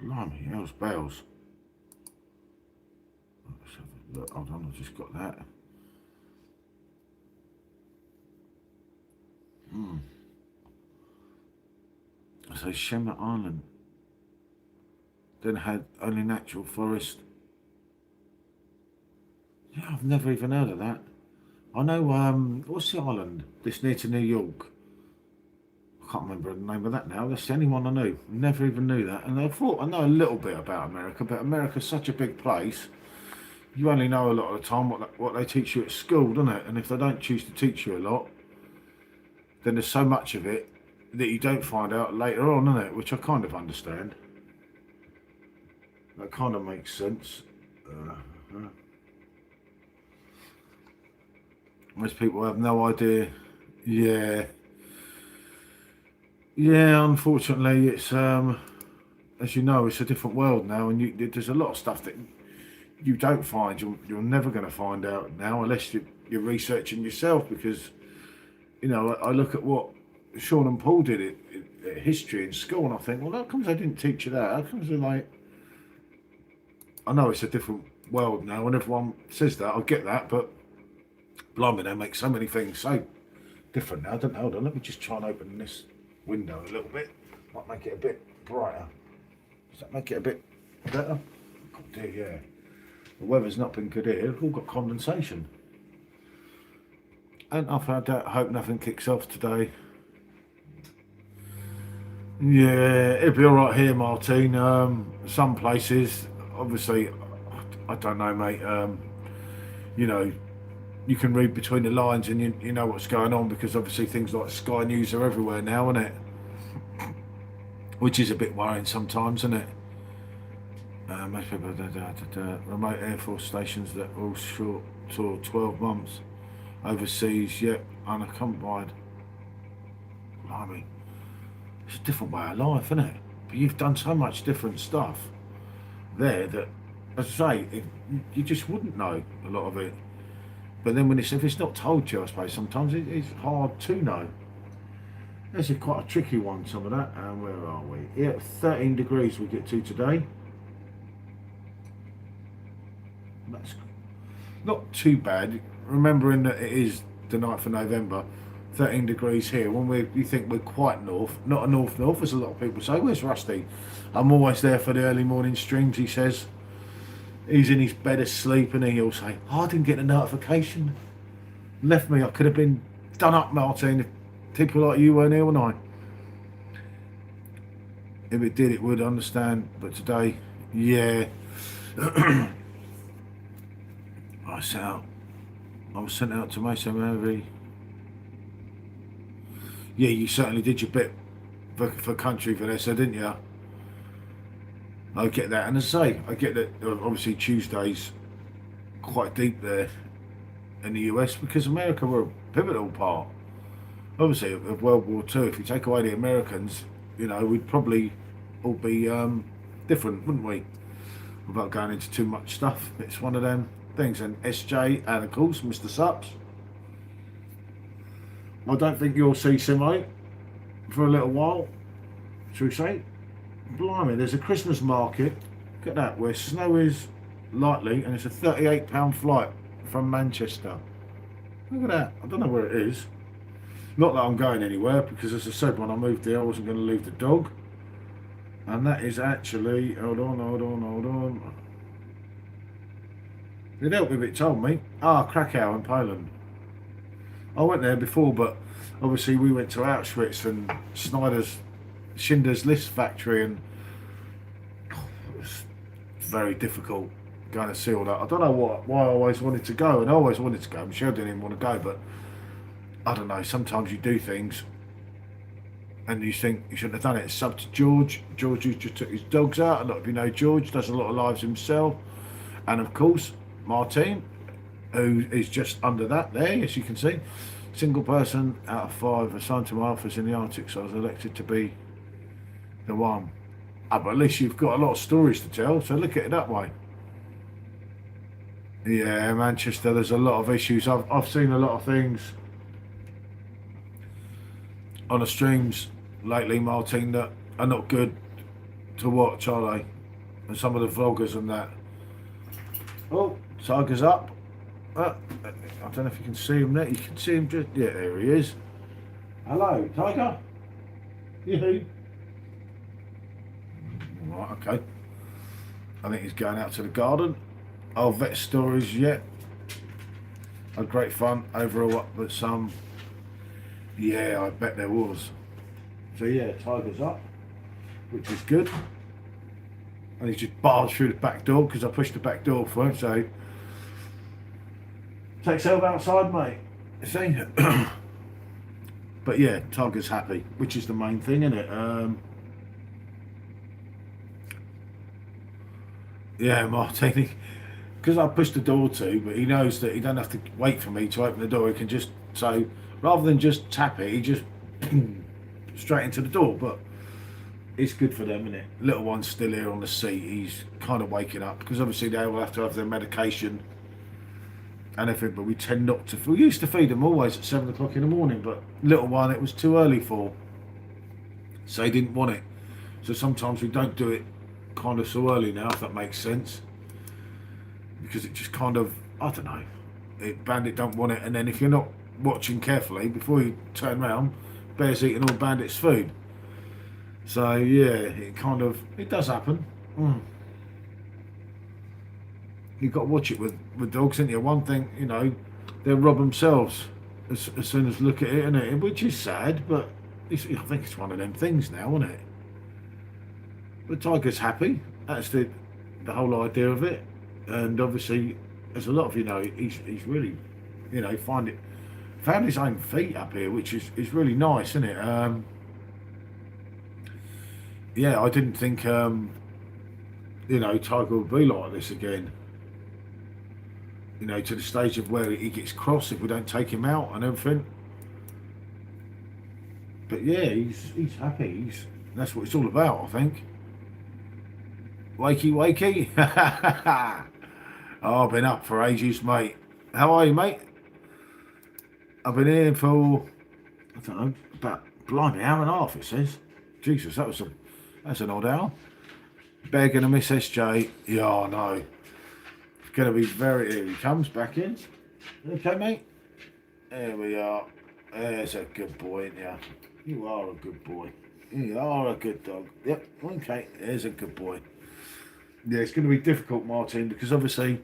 Blimey, hell's bells. Let's have a look. Hold on, I just got that. So Shemma Island then had only natural forest. Yeah, I've never even heard of that. I know, what's the island? This near to New York. I can't remember the name of that now. That's the only one I knew. Never even knew that. And I thought I know a little bit about America, but America's such a big place. You only know a lot of the time what they teach you at school, don't it? And if they don't choose to teach you a lot, then there's so much of it that you don't find out later on, isn't it? Which I kind of understand. That kind of makes sense. Most people have no idea. Yeah. Yeah, unfortunately, it's as you know, it's a different world now, and there's a lot of stuff that you don't find. You're never going to find out now unless you're researching yourself. Because you know, I look at what Sean and Paul did at history in school, and I think, well, how comes they didn't teach you that? How comes they're like? I know it's a different world now, and everyone says that. I get that, but blimey, they make so many things so different now. Don't hold on. Let me just try and open this window a little bit. Might make it a bit brighter. Does that make it a bit better? Oh dear, yeah. The weather's not been good here. We've all got condensation. And I've had that. Hope nothing kicks off today. Yeah, it'll be all right here, Martine. Some places, obviously, I don't know, mate. You know, you can read between the lines and you know what's going on, because obviously things like Sky News are everywhere now, isn't it? Which is a bit worrying sometimes, isn't it? Most people, remote Air Force stations that all short tour 12 months overseas, yet unaccompanied. I mean, it's a different way of life, isn't it? But you've done so much different stuff there that, as I say, you just wouldn't know a lot of it. But then if it's not told to you, I suppose sometimes it's hard to know. This is quite a tricky one, some of that. And where are we? Yeah, 13 degrees we get to today. That's not too bad, remembering that it is the 9th of November. 13 degrees here when we think we're quite north, not a north, as a lot of people say. Where's Rusty? I'm always there for the early morning streams, he says. He's in his bed asleep and he'll say, oh, I didn't get a notification. Left me, I could have been done up, Martin, if people like you weren't here, wouldn't I? If it did, it would understand. But today, yeah. I was sent out to Mesa Mary. Yeah, you certainly did your bit for country Vanessa, didn't you? I get that, and as I say, I get that. Obviously, Tuesday's quite deep there in the US because America were a pivotal part, obviously, of World War II. If you take away the Americans, you know, we'd probably all be different, wouldn't we? Without going into too much stuff, it's one of them things. And SJ, and of course, Mr. Sups. I don't think you'll see Simo for a little while, shall we say? Blimey, there's a Christmas market, look at that, where snow is lightly, and it's a £38 flight from Manchester. Look at that, I don't know where it is. Not that I'm going anywhere, because as I said, when I moved there, I wasn't going to leave the dog. And that is actually, hold on. It helped if it told me. Krakow in Poland. I went there before, but obviously we went to Auschwitz and Schindler's List factory, and it was very difficult going to see all that. I don't know why I always wanted to go, and I always wanted to go. Michelle didn't even want to go, but I don't know, sometimes you do things and you think you shouldn't have done it. It's sub to George, who just took his dogs out. A lot of you know George does a lot of lives himself, and of course Martine, who is just under that there, as you can see. Single person out of 5 assigned to my office in the Arctic, so I was elected to be the one. But at least you've got a lot of stories to tell, so look at it that way. Yeah, Manchester, there's a lot of issues. I've seen a lot of things on the streams lately, Martin, that are not good to watch, are they? And some of the vloggers and that. Oh, Tiger's up. I don't know if you can see him there. You can see him just... Yeah, there he is. Hello, Tiger. You. Right, okay. I think he's going out to the garden. Oh, vet stories yet. Had great fun over at some... Yeah, I bet there was. So yeah, Tiger's up, which is good. And he's just barged through the back door because I pushed the back door for him. So take yourself outside, mate. You see? But yeah, Tiger's happy, which is the main thing, isn't it? Yeah, Martini. Because I pushed the door to, but he knows that he don't have to wait for me to open the door. He can just, so rather than just tap it, he just straight into the door. But it's good for them, isn't it? Little one's still here on the seat. He's kind of waking up because obviously they will have to have their medication and everything. But we tend not to. We used to feed them always at 7 o'clock in the morning, but little one it was too early for, so he didn't want it. So sometimes we don't do it kind of so early now, if that makes sense, because it just kind of, I don't know, Bandit don't want it, and then if you're not watching carefully before you turn around, Bear's eating all Bandit's food. So yeah, it does happen. You've got to watch it with dogs, ain't you? One thing, they'll rob themselves as soon as look at it, innit? Which is sad, but I think it's one of them things now, isn't it? But Tiger's happy. That's the whole idea of it. And obviously, as a lot of you know, he's really, found his own feet up here, which is really nice, isn't it? Yeah, I didn't think, Tiger would be like this again. To the stage of where he gets cross if we don't take him out and everything. But yeah, he's happy. That's what it's all about, I think. Wakey, wakey. Oh, I've been up for ages, mate. How are you, mate? I've been here for, I don't know, about blimey, hour and a half, it says. Jesus, that's an odd hour. Bear gonna miss SJ. Yeah, I know. It's gonna be here he comes back in. Okay, mate? There we are. There's a good boy, isn't you? You are a good boy. You are a good dog. Yep, okay, there's a good boy. Yeah, it's going to be difficult, Martin, because obviously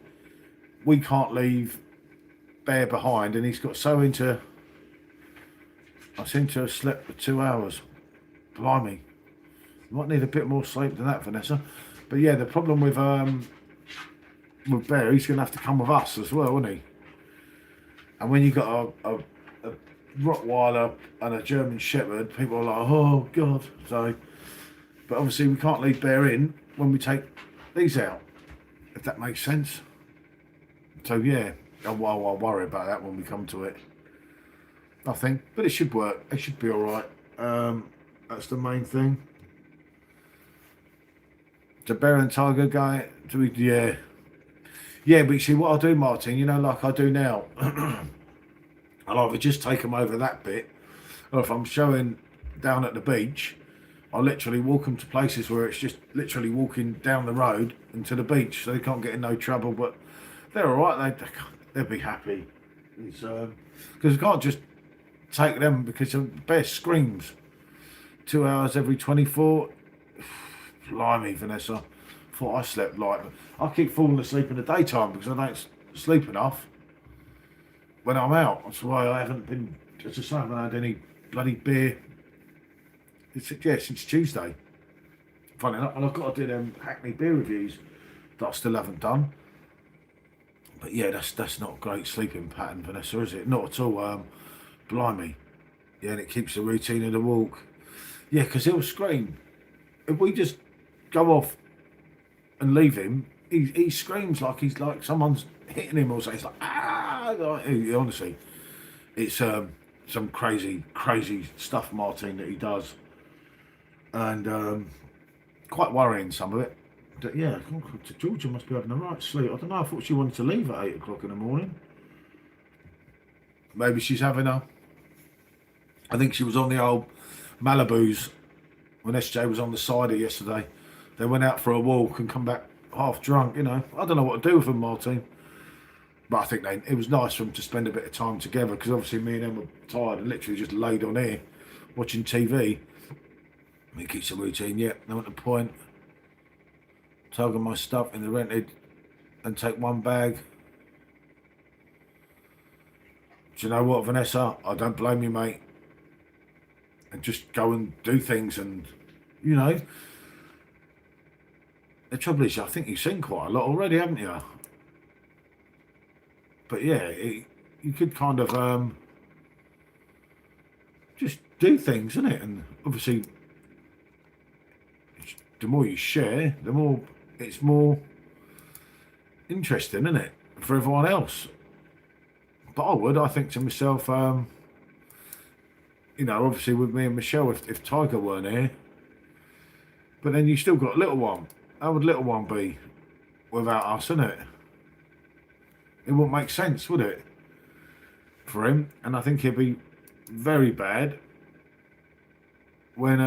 we can't leave Bear behind, and he's got so into. I seem to have slept for 2 hours. Blimey, might need a bit more sleep than that, Vanessa. But yeah, the problem with Bear, he's going to have to come with us as well, isn't he? And when you got a Rottweiler and a German Shepherd, people are like, oh God. So, but obviously we can't leave Bear in when we take these out, if that makes sense. So yeah, I'll worry about that when we come to it, I think. But it should work. It should be all right. That's the main thing. The Bear and Tiger guy. Yeah. But you see what I do, Martin. Like I do now. I'll either just take them over that bit, or if I'm showing down at the beach, I literally walk them to places where it's just literally walking down the road into the beach, so they can't get in no trouble. But they're all right. They'll be happy. Because I can't just take them because the Bear screams 2 hours every 24. Blimey, Vanessa. Thought I slept light. I keep falling asleep in the daytime because I don't sleep enough when I'm out. That's why I haven't been. As I say, I haven't had any bloody beer. Since Tuesday. Funny enough, and I've got to do them Hackney beer reviews that I still haven't done. But yeah, that's not a great sleeping pattern, Vanessa, is it? Not at all. Blimey. Yeah, and it keeps the routine of the walk. Yeah, because he'll scream. If we just go off and leave him, he screams like he's like someone's hitting him or something. He's like, ah! Honestly, it's some crazy stuff, Martin, that he does. And quite worrying, some of it. But yeah, Georgia must be having a right sleep. I don't know, I thought she wanted to leave at 8 o'clock in the morning. Maybe she's having I think she was on the old Malibus when SJ was on the cider yesterday. They went out for a walk and come back half drunk, I don't know what to do with them, Martin. But I think it was nice for them to spend a bit of time together, because obviously me and them were tired and literally just laid on here watching TV. It keeps a routine. Yep, I'm at the point. Tugging my stuff in the rented and take one bag. Do you know what, Vanessa? I don't blame you, mate. and just go and do things. And you know, the trouble is, I think you've seen quite a lot already, haven't you? But yeah, you could kind of just do things, isn't it? And obviously, the more you share, the more it's more interesting, isn't it, for everyone else? But I think to myself, you know, obviously with me and Michelle, if Tiger weren't here, but then you still got little one. How would little one be without us, innit? It wouldn't make sense, would it, for him? And I think he'd be very bad when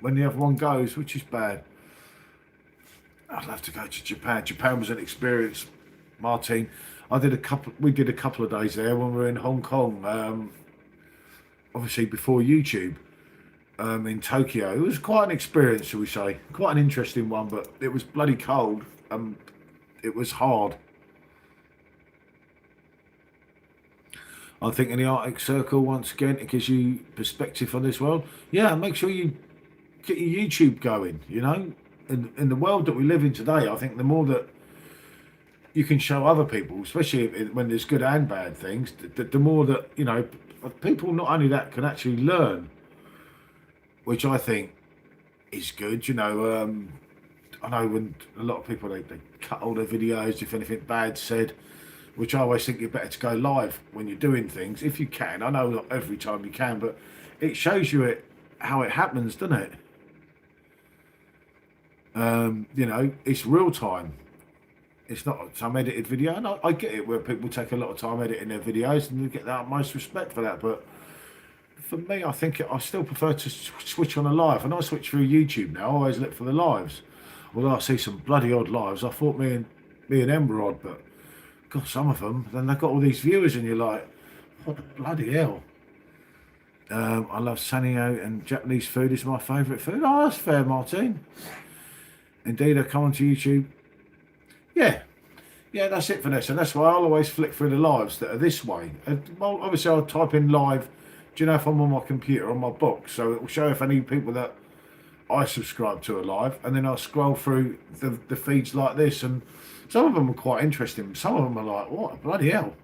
the other one goes, which is bad. I'd love to go to Japan. Japan was an experience, Martin. We did a couple of days there when we were in Hong Kong. Obviously before YouTube, in Tokyo. It was quite an experience, shall we say? Quite an interesting one, but it was bloody cold. It was hard. I think in the Arctic Circle, once again, it gives you perspective on this world. Yeah, make sure you get your YouTube going, you know? In the world that we live in today, I think the more that you can show other people, especially when there's good and bad things, the more that, you know, people not only that can actually learn, which I think is good. You know, I know when a lot of people, they cut all their videos if anything bad said, which I always think you're better to go live when you're doing things, if you can. I know not every time you can, but it shows you how it happens, doesn't it? You know, it's real time. It's not some edited video, and I get it where people take a lot of time editing their videos, and you get that most respect for that. But for me, I think I still prefer to switch on a live, and I switch through YouTube now. I always look for the lives. Although I see some bloody odd lives, I thought me and Em were odd, but God, some of them, then they've got all these viewers, and you're like, what the bloody hell? I love Sanyo, and Japanese food is my favourite food. Oh, that's fair, Martin. Indeed, I come onto YouTube. Yeah, that's it, Vanessa. That's why I'll always flick through the lives that are this way. Well, obviously, I'll type in live. Do you know if I'm on my computer, on my book? So it will show if any people that I subscribe to are live, and then I'll scroll through the feeds like this, and some of them are quite interesting. Some of them are like, what, bloody hell?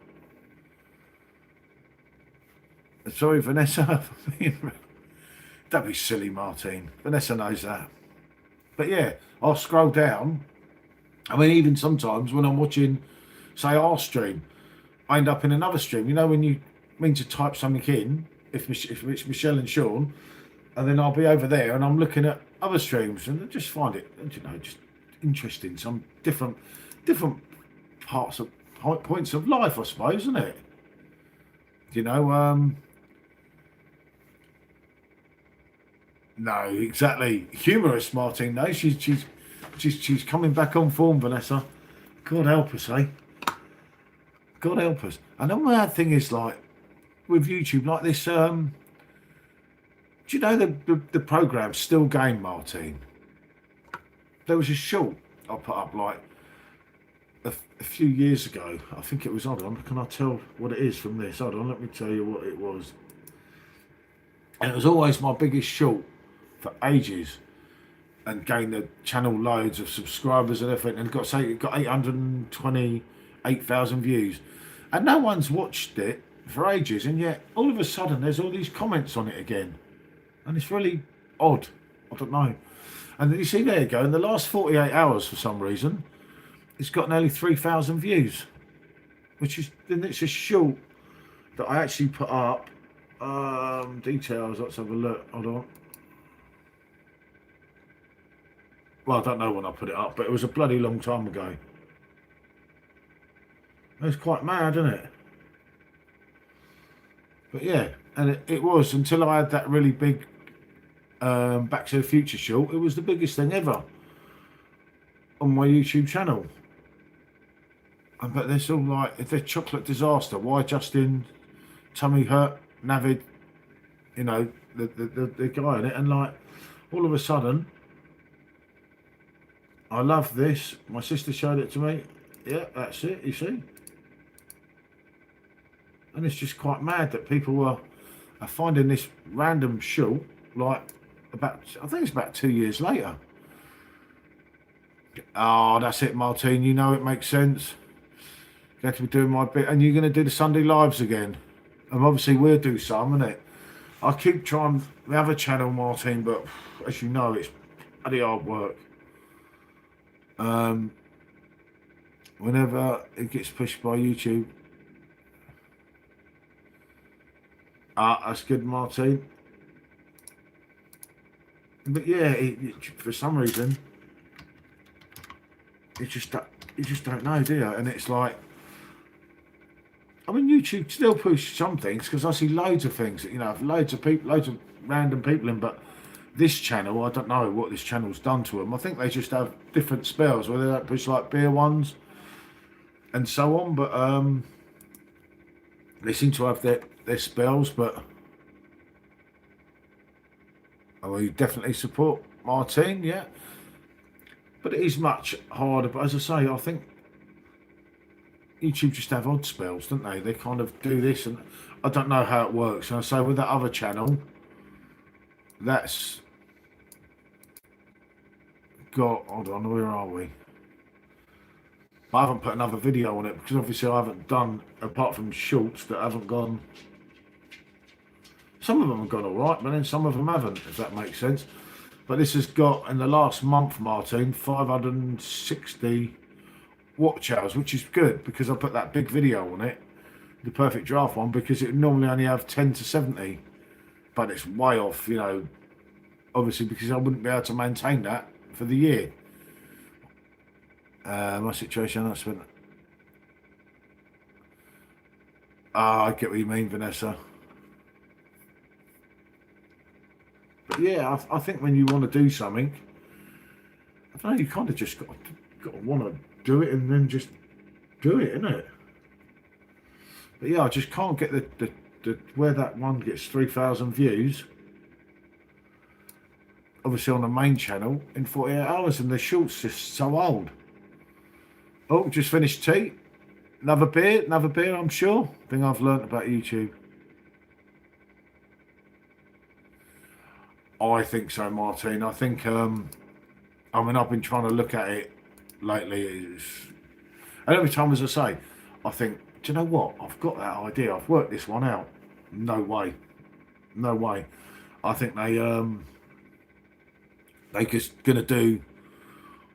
Sorry, Vanessa. Don't be silly, Martine. Vanessa knows that. But yeah, I'll scroll down. I mean, even sometimes when I'm watching, say, our stream, I end up in another stream. You know, when you mean to type something in, if it's Michelle and Sean, and then I'll be over there and I'm looking at other streams, and I just find it, you know, just interesting. Some different points of life, I suppose, isn't it? You know, no, exactly. Humorous, Martin. No, she's coming back on form, Vanessa. God help us, eh? God help us. And the mad thing is, like, with YouTube, like this, do you know the programme Still Game, Martin? There was a short I put up, like, a few years ago. I think it was, hold on, can I tell what it is from this? Hold on, let me tell you what it was. And it was always my biggest short for ages, and gained the channel loads of subscribers and everything, and it got 828,000 views, and no one's watched it for ages, and yet all of a sudden there's all these comments on it again, and it's really odd. I don't know. And then you see, there you go, in the last 48 hours for some reason it's got nearly 3,000 views, which is, then it's a short that I actually put up. Details, let's have a look. Hold on. Well, I don't know when I put it up, but it was a bloody long time ago. It was quite mad, isn't it? But yeah, and it was, until I had that really big Back to the Future short, it was the biggest thing ever on my YouTube channel. But they're all like, if they're chocolate disaster, why Justin, Tummy Hurt, Navid, you know, the guy in it, and like, all of a sudden, I love this. My sister showed it to me. Yeah, that's it, you see. And it's just quite mad that people were are finding this random short, like I think it's about 2 years later. Oh, that's it, Martine. You know it makes sense. Going to be doing my bit, and you're going to do the Sunday lives again. And obviously we'll do some, innit? I keep trying the other channel, Martine, but as you know, it's bloody hard work. Whenever it gets pushed by YouTube. That's good, Martine. But yeah, for some reason, you just don't know, do you? And it's like, I mean, YouTube still push some things because I see loads of things that, you know, loads of people, loads of random people in. But this channel, I don't know what this channel's done to them. I think they just have different spells where they don't push like beer ones and so on. But they seem to have their spells. But we definitely support Martine, yeah. But it is much harder. But as I say, I think YouTube just have odd spells, don't they? They kind of do this, and I don't know how it works. And I say with that other channel, that's got, hold on, where are we? I haven't put another video on it because obviously I haven't done, apart from shorts that haven't gone. Some of them have gone all right, but then some of them haven't, if that makes sense. But this has got, in the last month, Martin, 560 watch hours, which is good because I put that big video on it, the Perfect Draft one, because it normally only have 10 to 70. But it's way off, you know, obviously because I wouldn't be able to maintain that for the year. My situation, I spent. I get what you mean, Vanessa. But yeah, I think when you want to do something, I don't know, you kind of just got to want to do it and then just do it, innit? But yeah, I just can't get the where that one gets 3,000 views. Obviously on the main channel in 48 hours, and the short's just so old. Oh, just finished tea. Another beer, I'm sure. Thing I've learnt about YouTube. I think so, Martine. I think, I mean, I've been trying to look at it lately. And every time, as I say, I think, do you know what? I've got that idea. I've worked this one out. No way. No way. I think they just going to do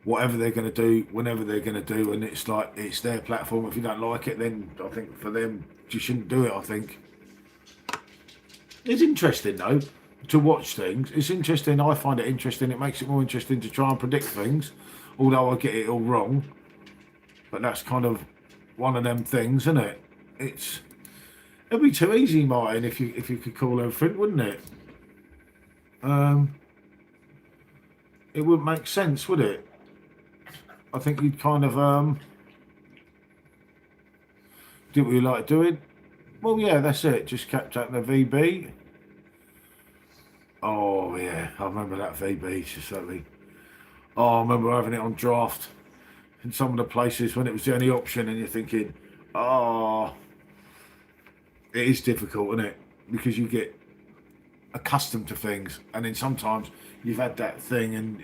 whatever they're going to do, whenever they're going to do, and it's like, it's their platform. If you don't like it, then I think for them, you shouldn't do it, I think. It's interesting, though, to watch things. It's interesting. I find it interesting. It makes it more interesting to try and predict things, although I get it all wrong. But that's kind of one of them things, isn't it? It'd be too easy, Martin, if you could call everything, wouldn't it? It wouldn't make sense, would it? I think you'd kind of do what you like doing. Well, yeah, that's it. Just kept at the VB. Oh yeah, I remember that VB. Just certainly. Oh, I remember having it on draft in some of the places when it was the only option, and you're thinking, oh, it is difficult, isn't it? Because you get accustomed to things, and then sometimes you've had that thing and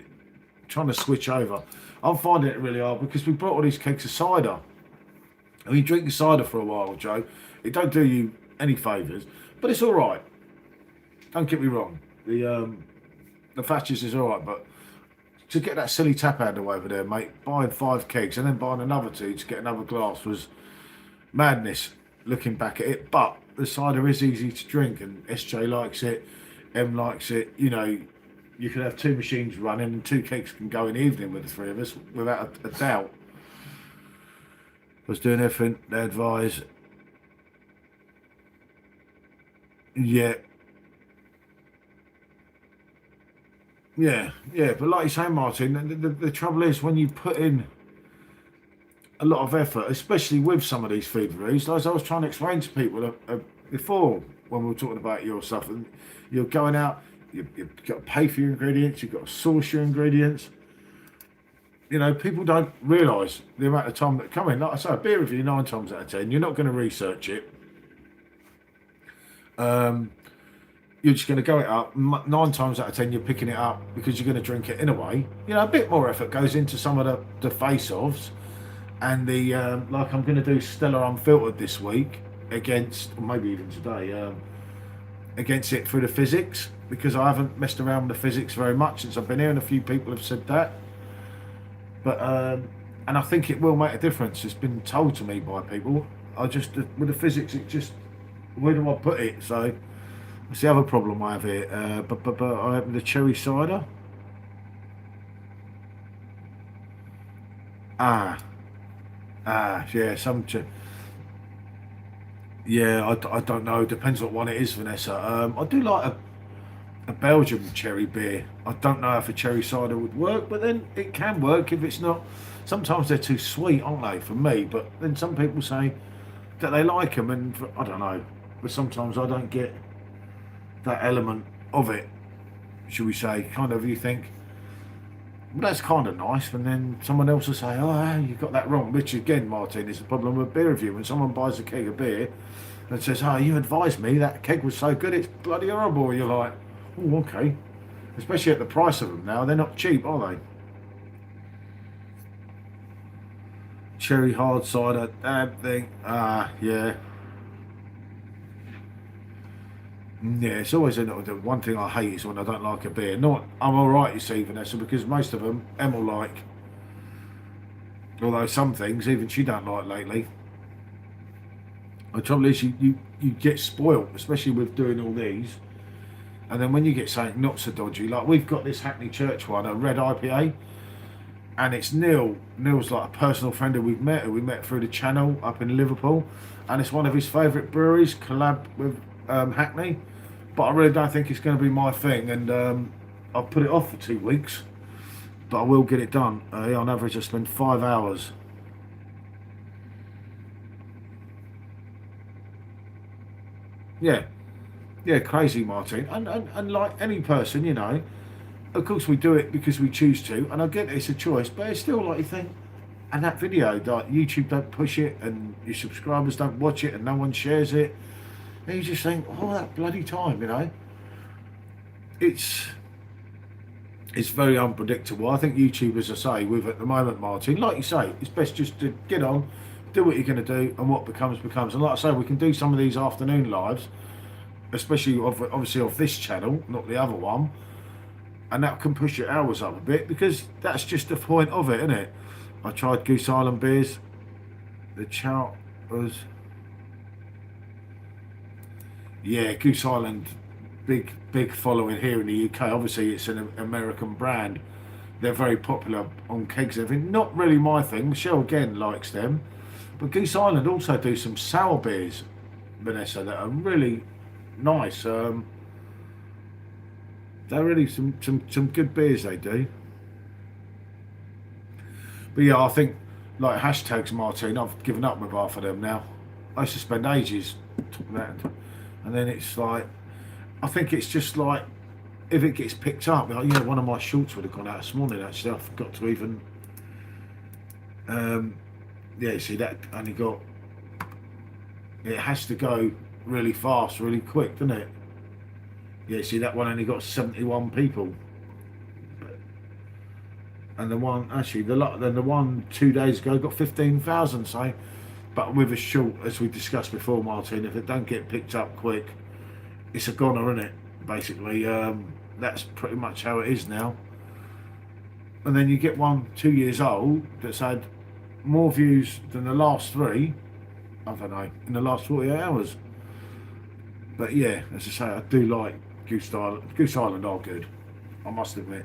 trying to switch over. I'm finding it really hard because we brought all these kegs of cider. And you drink cider for a while, Joe. It don't do you any favours, but it's all right. Don't get me wrong. The Thatchers is all right, but to get that silly tap handle over there, mate, buying 5 kegs and then buying another 2 to get another glass was madness. Looking back at it, but the cider is easy to drink, and SJ likes it, M likes it. You know, you could have 2 machines running, and 2 kegs can go in the evening with the 3 of us without a doubt. I was doing everything they advise. Yeah. But like you say, Martin, the trouble is when you put in a lot of effort, especially with some of these food reviews, as I was trying to explain to people before when we were talking about your stuff, and you're going out, you've got to pay for your ingredients, you've got to source your ingredients. You know, people don't realise the amount of time that come in. Like I say, a beer review 9 times out of 10, you're not going to research it. you're just going to go it up. 9 times out of 10, you're picking it up because you're going to drink it in a way. You know, a bit more effort goes into some of the face-offs. And the like I'm going to do Stella Unfiltered this week against, or maybe even today, against it through the physics, because I haven't messed around with the physics very much since I've been here, and a few people have said that. But and I think it will make a difference. It's been told to me by people. I just with the physics, it just, where do I put it? So that's the other problem I have here. But I have the cherry cider. Ah, yeah, yeah, I don't know. Depends what one it is, Vanessa. I do like a Belgian cherry beer. I don't know if a cherry cider would work, but then it can work if it's not. Sometimes they're too sweet, aren't they, for me? But then some people say that they like them, and I don't know. But sometimes I don't get that element of it, should we say? Kind of, you think, well, that's kind of nice, and then someone else will say, "Oh, you got that wrong." Which again, Martin, is the problem with beer review. When someone buys a keg of beer and says, "Oh, you advised me that keg was so good, it's bloody horrible," you're like, "Oh, okay." Especially at the price of them now, they're not cheap, are they? Cherry hard cider, that thing. Yeah. Yeah, it's always the one thing I hate is when I don't like a beer. Not, I'm all right, you see, Vanessa, because most of them Em will like. Although some things even she don't like lately. The trouble is you get spoilt, especially with doing all these. And then when you get something not so dodgy, like we've got this Hackney Church one, a red IPA, and it's Neil. Neil's like a personal friend who we met through the channel up in Liverpool, and it's one of his favourite breweries, collab with Hackney. But I really don't think it's going to be my thing, and I've put it off for 2 weeks, but I will get it done. On average, I spend 5 hours. Yeah, yeah, crazy, Martin. And like any person, you know, of course we do it because we choose to, and I get it's a choice, but it's still like you think, and that video, like YouTube don't push it, and your subscribers don't watch it, and no one shares it, and you just think, oh, that bloody time, you know. It's it's very unpredictable. I think YouTube, as I say, with at the moment, Martin, like you say, it's best just to get on, do what you're going to do, and what becomes becomes. And like I say, we can do some of these afternoon lives, especially obviously off this channel, not the other one, and that can push your hours up a bit because that's just the point of it, isn't it? I tried Goose Island beers. The chart was, yeah, Goose Island, big following here in the UK. Obviously, it's an American brand. They're very popular on kegs and everything. Not really my thing. Michelle again likes them, but Goose Island also do some sour beers, Vanessa, that are really nice. They're really some good beers they do. But yeah, I think like hashtags, Martin. I've given up with half of them now. I used to spend ages talking that, and then it's like I think it's just like if it gets picked up, like, yeah, one of my shorts would have gone out this morning. Actually, I forgot to even. Yeah, see that only got. It has to go really fast, really quick, doesn't it? Yeah, see that one only got 71 people, and the one actually then the one 2 days ago got 15,000. So, but with a short, as we discussed before, Martin, if it don't get picked up quick, it's a goner, isn't it? Basically, that's pretty much how it is now. And then you get one 2 years old that's had more views than the last three. I don't know, in the last 48 hours. But yeah, as I say, I do like Goose Island. Goose Island are good, I must admit.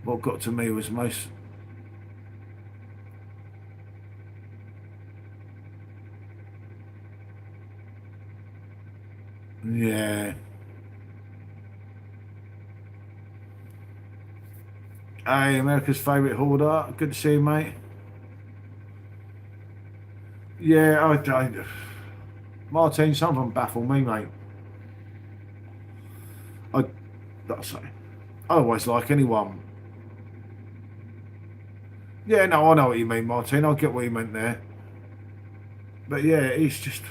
What got to me was most. Yeah. Hey, America's favourite hoarder. Good to see you, mate. Yeah, Martin, some of them baffle me, mate. I, that's I always like anyone. Yeah, no, I know what you mean, Martin. I get what you meant there. But yeah, it's just,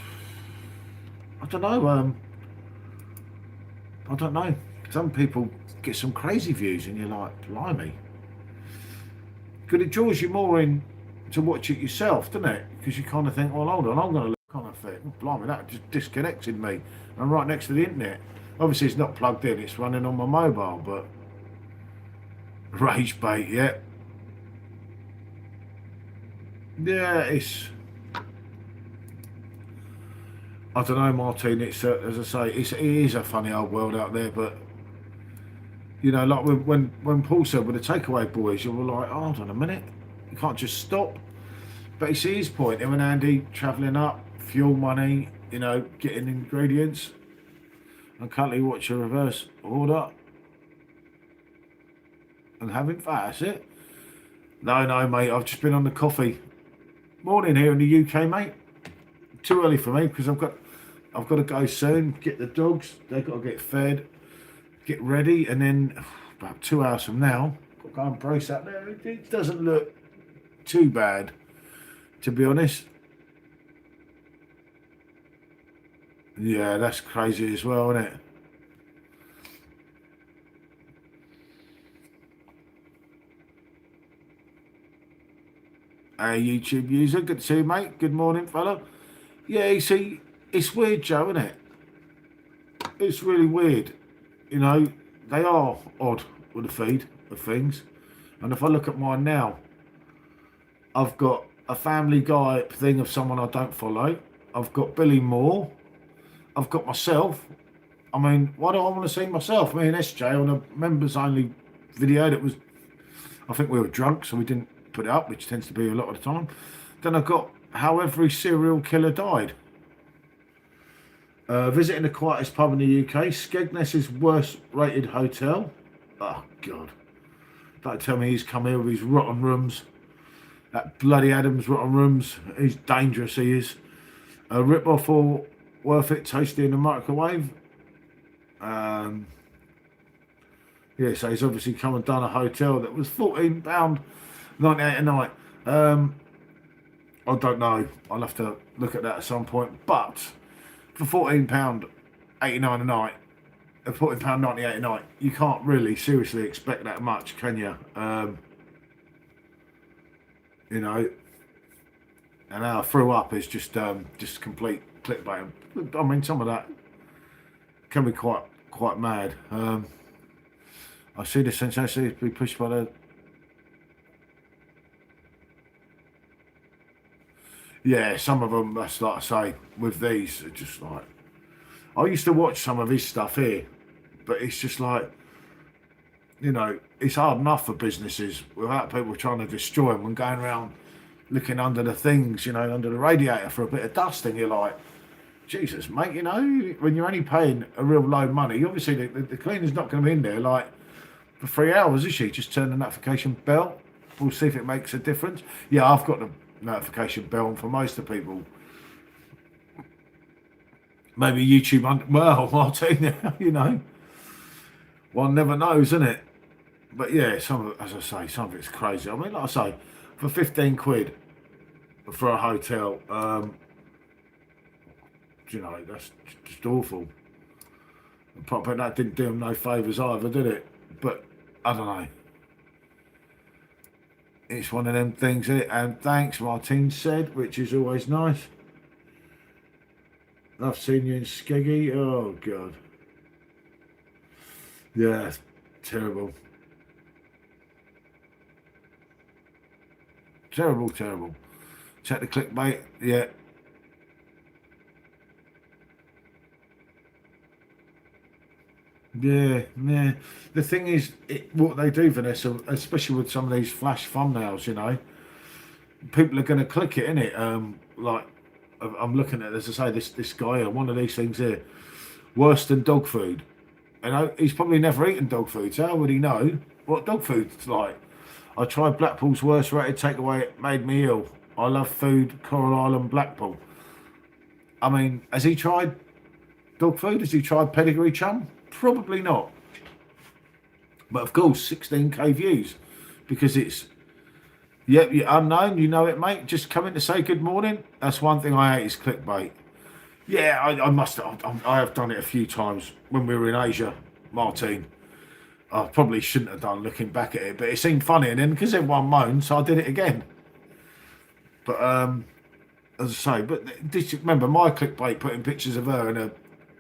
I don't know. I don't know. Some people get some crazy views, and you're like, blimey. Because it draws you more in to watch it yourself, doesn't it? Because you kind of think, well, hold on, I'm going to look kind of think, oh, blimey, that just disconnected me. I'm right next to the internet. Obviously, it's not plugged in; it's running on my mobile. But rage bait, yeah, yeah. I don't know, Martin. It's as I say, it is a funny old world out there. But you know, like when Paul said with the takeaway boys, you were like, oh, hold on a minute, you can't just stop. But you see his point. Him and Andy travelling up, fuel money, you know, getting ingredients. And currently watch a reverse order and having fat. That's it. No, no, mate. I've just been on the coffee. Morning here in the UK, mate. Too early for me because I've got to go soon. Get the dogs. They've got to get fed, get ready, and then about 2 hours from now, got to go and brace out there. It doesn't look too bad, to be honest. Yeah, that's crazy as well, isn't it? Hey, YouTube user, good to see you, mate. Good morning, fella. Yeah, you see, it's weird, Joe, isn't it? It's really weird. You know, they are odd with the feed of things. And if I look at mine now, I've got a Family Guy thing of someone I don't follow. I've got Billy Moore. I've got myself. I mean, why do I want to see myself? Me and SJ on a members only video that was, I think we were drunk, so we didn't put it up, which tends to be a lot of the time. Then I've got how every serial killer died. Visiting the quietest pub in the UK, Skegness's worst rated hotel. Oh, God. Don't tell me he's come here with his rotten rooms. That bloody Adam's rotten rooms. He's dangerous, he is. A rip-off or worth it, tasty in the microwave. Yeah, so he's obviously come and done a hotel that was £14.98 a night. I don't know. I'll have to look at that at some point. But for £14.89 a night, £14.98 a night, you can't really seriously expect that much, can you? You know, and how I threw up is just complete clickbait. I mean, some of that can be quite mad. I see the sensation to be pushed by the. Yeah, some of them. That's like I say. With these, are just like I used to watch some of his stuff here, but it's just like, you know, it's hard enough for businesses without people trying to destroy them and going around looking under the things, you know, under the radiator for a bit of dust, and you're like, Jesus, mate, you know, when you're only paying a real low money, obviously the cleaner's not going to be in there like for 3 hours, is she? Just turn the notification bell. We'll see if it makes a difference. Yeah, I've got the notification bell on for most of the people. Maybe YouTube, well, Martin, you know, one never knows, isn't it? But yeah, some of it, as I say, some of it's crazy. I mean, like I say, for 15 quid for a hotel, you know, that's just awful. But that didn't do them no favours either, did it? But I don't know. It's one of them things, isn't it? And thanks, Martin said, which is always nice. Love seeing you in Skeggy. Oh, God. Yeah, terrible. Terrible, terrible. Check the clickbait. Yeah. Yeah, yeah. The thing is, what they do, Vanessa, especially with some of these flash thumbnails, you know, people are going to click it, innit? Like, I'm looking at, as I say, this guy here, one of these things here, worse than dog food. You know, he's probably never eaten dog food, so how would he know what dog food's like? I tried Blackpool's worst rated takeaway, it made me ill. I love food, Coral Island, Blackpool. I mean, has he tried dog food? Has he tried pedigree chum? Probably not. But of course, 16k views because it's, yep, you're unknown, you know it, mate. Just coming to say good morning. That's one thing I hate is clickbait. Yeah, I must. I have done it a few times when we were in Asia, Martine. I probably shouldn't have done looking back at it, but it seemed funny, and then because everyone moaned, so I did it again. But as I say, but this, remember my clickbait putting pictures of her in a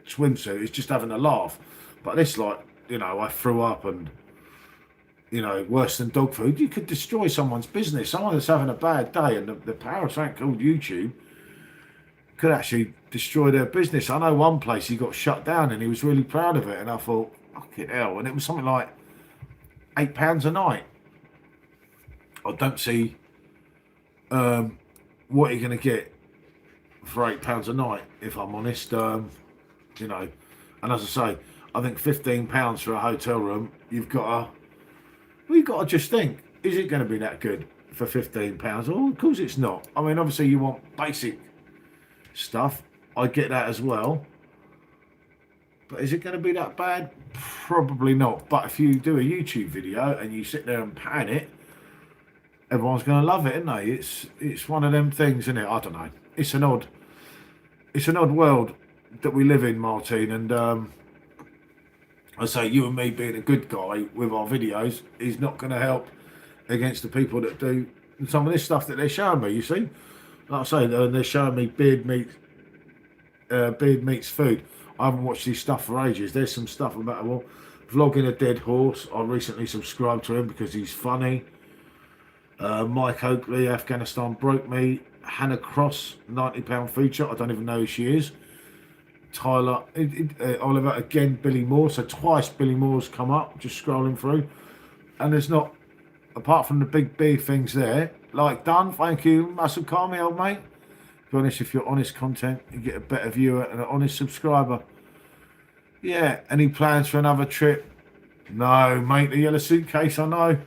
swimsuit is just having a laugh. But this, like, you know, I threw up and, you know, worse than dog food. You could destroy someone's business. Someone that's having a bad day, and the power of something called YouTube could actually destroy their business. I know one place he got shut down and he was really proud of it, and I thought, fucking hell. And it was something like £8 a night. I don't see what you're going to get for £8 a night, if I'm honest. You know, and as I say, I think £15 for a hotel room, you've got to just think, is it going to be that good for £15? Well, of course it's not. I mean, obviously you want basic stuff. I get that as well. But is it going to be that bad? Probably not. But if you do a YouTube video and you sit there and pan it, everyone's going to love it, isn't they? It's one of them things, isn't it? I don't know. It's an odd world that we live in, Martine. And I say, you and me being a good guy with our videos is not going to help against the people that do some of this stuff that they're showing me. You see, like I say, they're showing me beard meats food. I haven't watched this stuff for ages. There's some stuff about, well, vlogging a dead horse. I recently subscribed to him because he's funny. Mike Oakley, Afghanistan broke me. Hannah Cross, £90 feature. I don't even know who she is. Tyler, Oliver again, Billy Moore. So twice Billy Moore's come up, just scrolling through. And there's not, apart from the big things there, like done, thank you, Muscle Car, me old mate. To be honest, if you're honest content, you get a better viewer and an honest subscriber. Yeah, any plans for another trip? No, mate, the yellow suitcase, I know.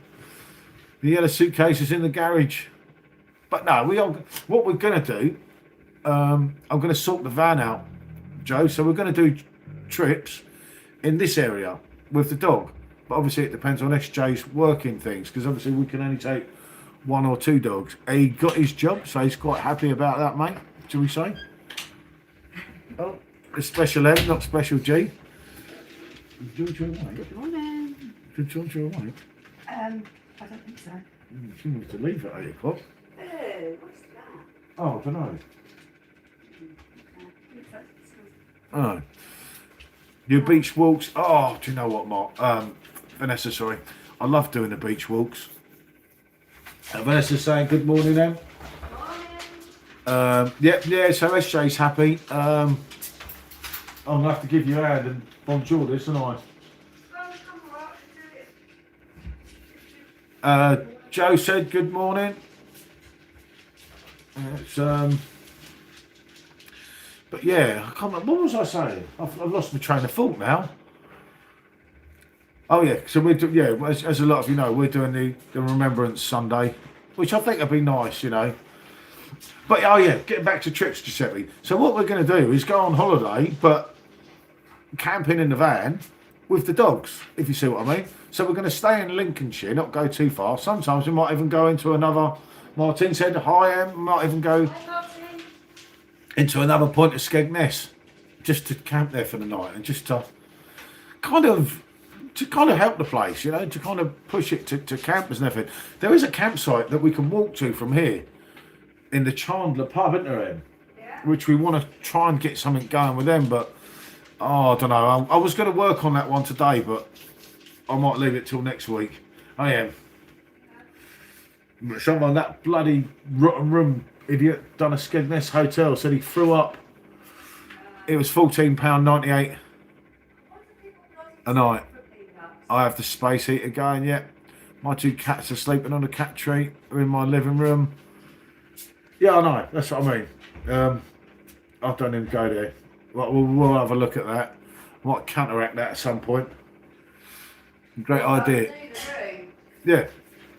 The yellow suitcase is in the garage. But no, what we're going to do, I'm going to sort the van out, Joe. So we're going to do trips in this area with the dog. But obviously it depends on SJ's working things, because obviously we can only take 1 or 2 dogs. He got his job, so he's quite happy about that, mate, shall we say? Oh, it's special M, not special G. George, you're awake? Good morning. Did George, you're awake? I don't think so. She wanted to leave at 8 o'clock. Oh, what's that? Oh, I don't know. Okay. Oh. Your beach walks. Oh, do you know what, Mark? Vanessa, sorry. I love doing the beach walks. Vanessa's saying good morning then. Morning. Yeah, so SJ's happy. I'm going to have to give you a hand and bonjour this, aren't I? Joe said good morning. But yeah, I can't remember, what was I saying? I've lost my train of thought now. Oh yeah, so as a lot of you know, we're doing the Remembrance Sunday, which I think would be nice, you know. But oh yeah, getting back to trips, Giuseppe. So what we're going to do is go on holiday, but camping in the van with the dogs, if you see what I mean. So we're going to stay in Lincolnshire, not go too far. Sometimes we might even go into another, Martin said, hi Em, might even go into another point of Skegness, just to camp there for the night and just to kind of help the place, you know, to kind of push it to campers and everything. There is a campsite that we can walk to from here in the Chandler pub, isn't there, Em? Yeah. Which we want to try and get something going with them, but I don't know. I was going to work on that one today, but I might leave it till next week. I am. Someone, that bloody rotten room idiot, done a Skegness hotel, said he threw up. It was £14.98 a night. I have the space heater going, yeah. My 2 cats are sleeping on the cat tree. They're in my living room. Yeah, I know. That's what I mean. I don't even go there. We'll have a look at that. Might counteract that at some point. Great idea. Yeah.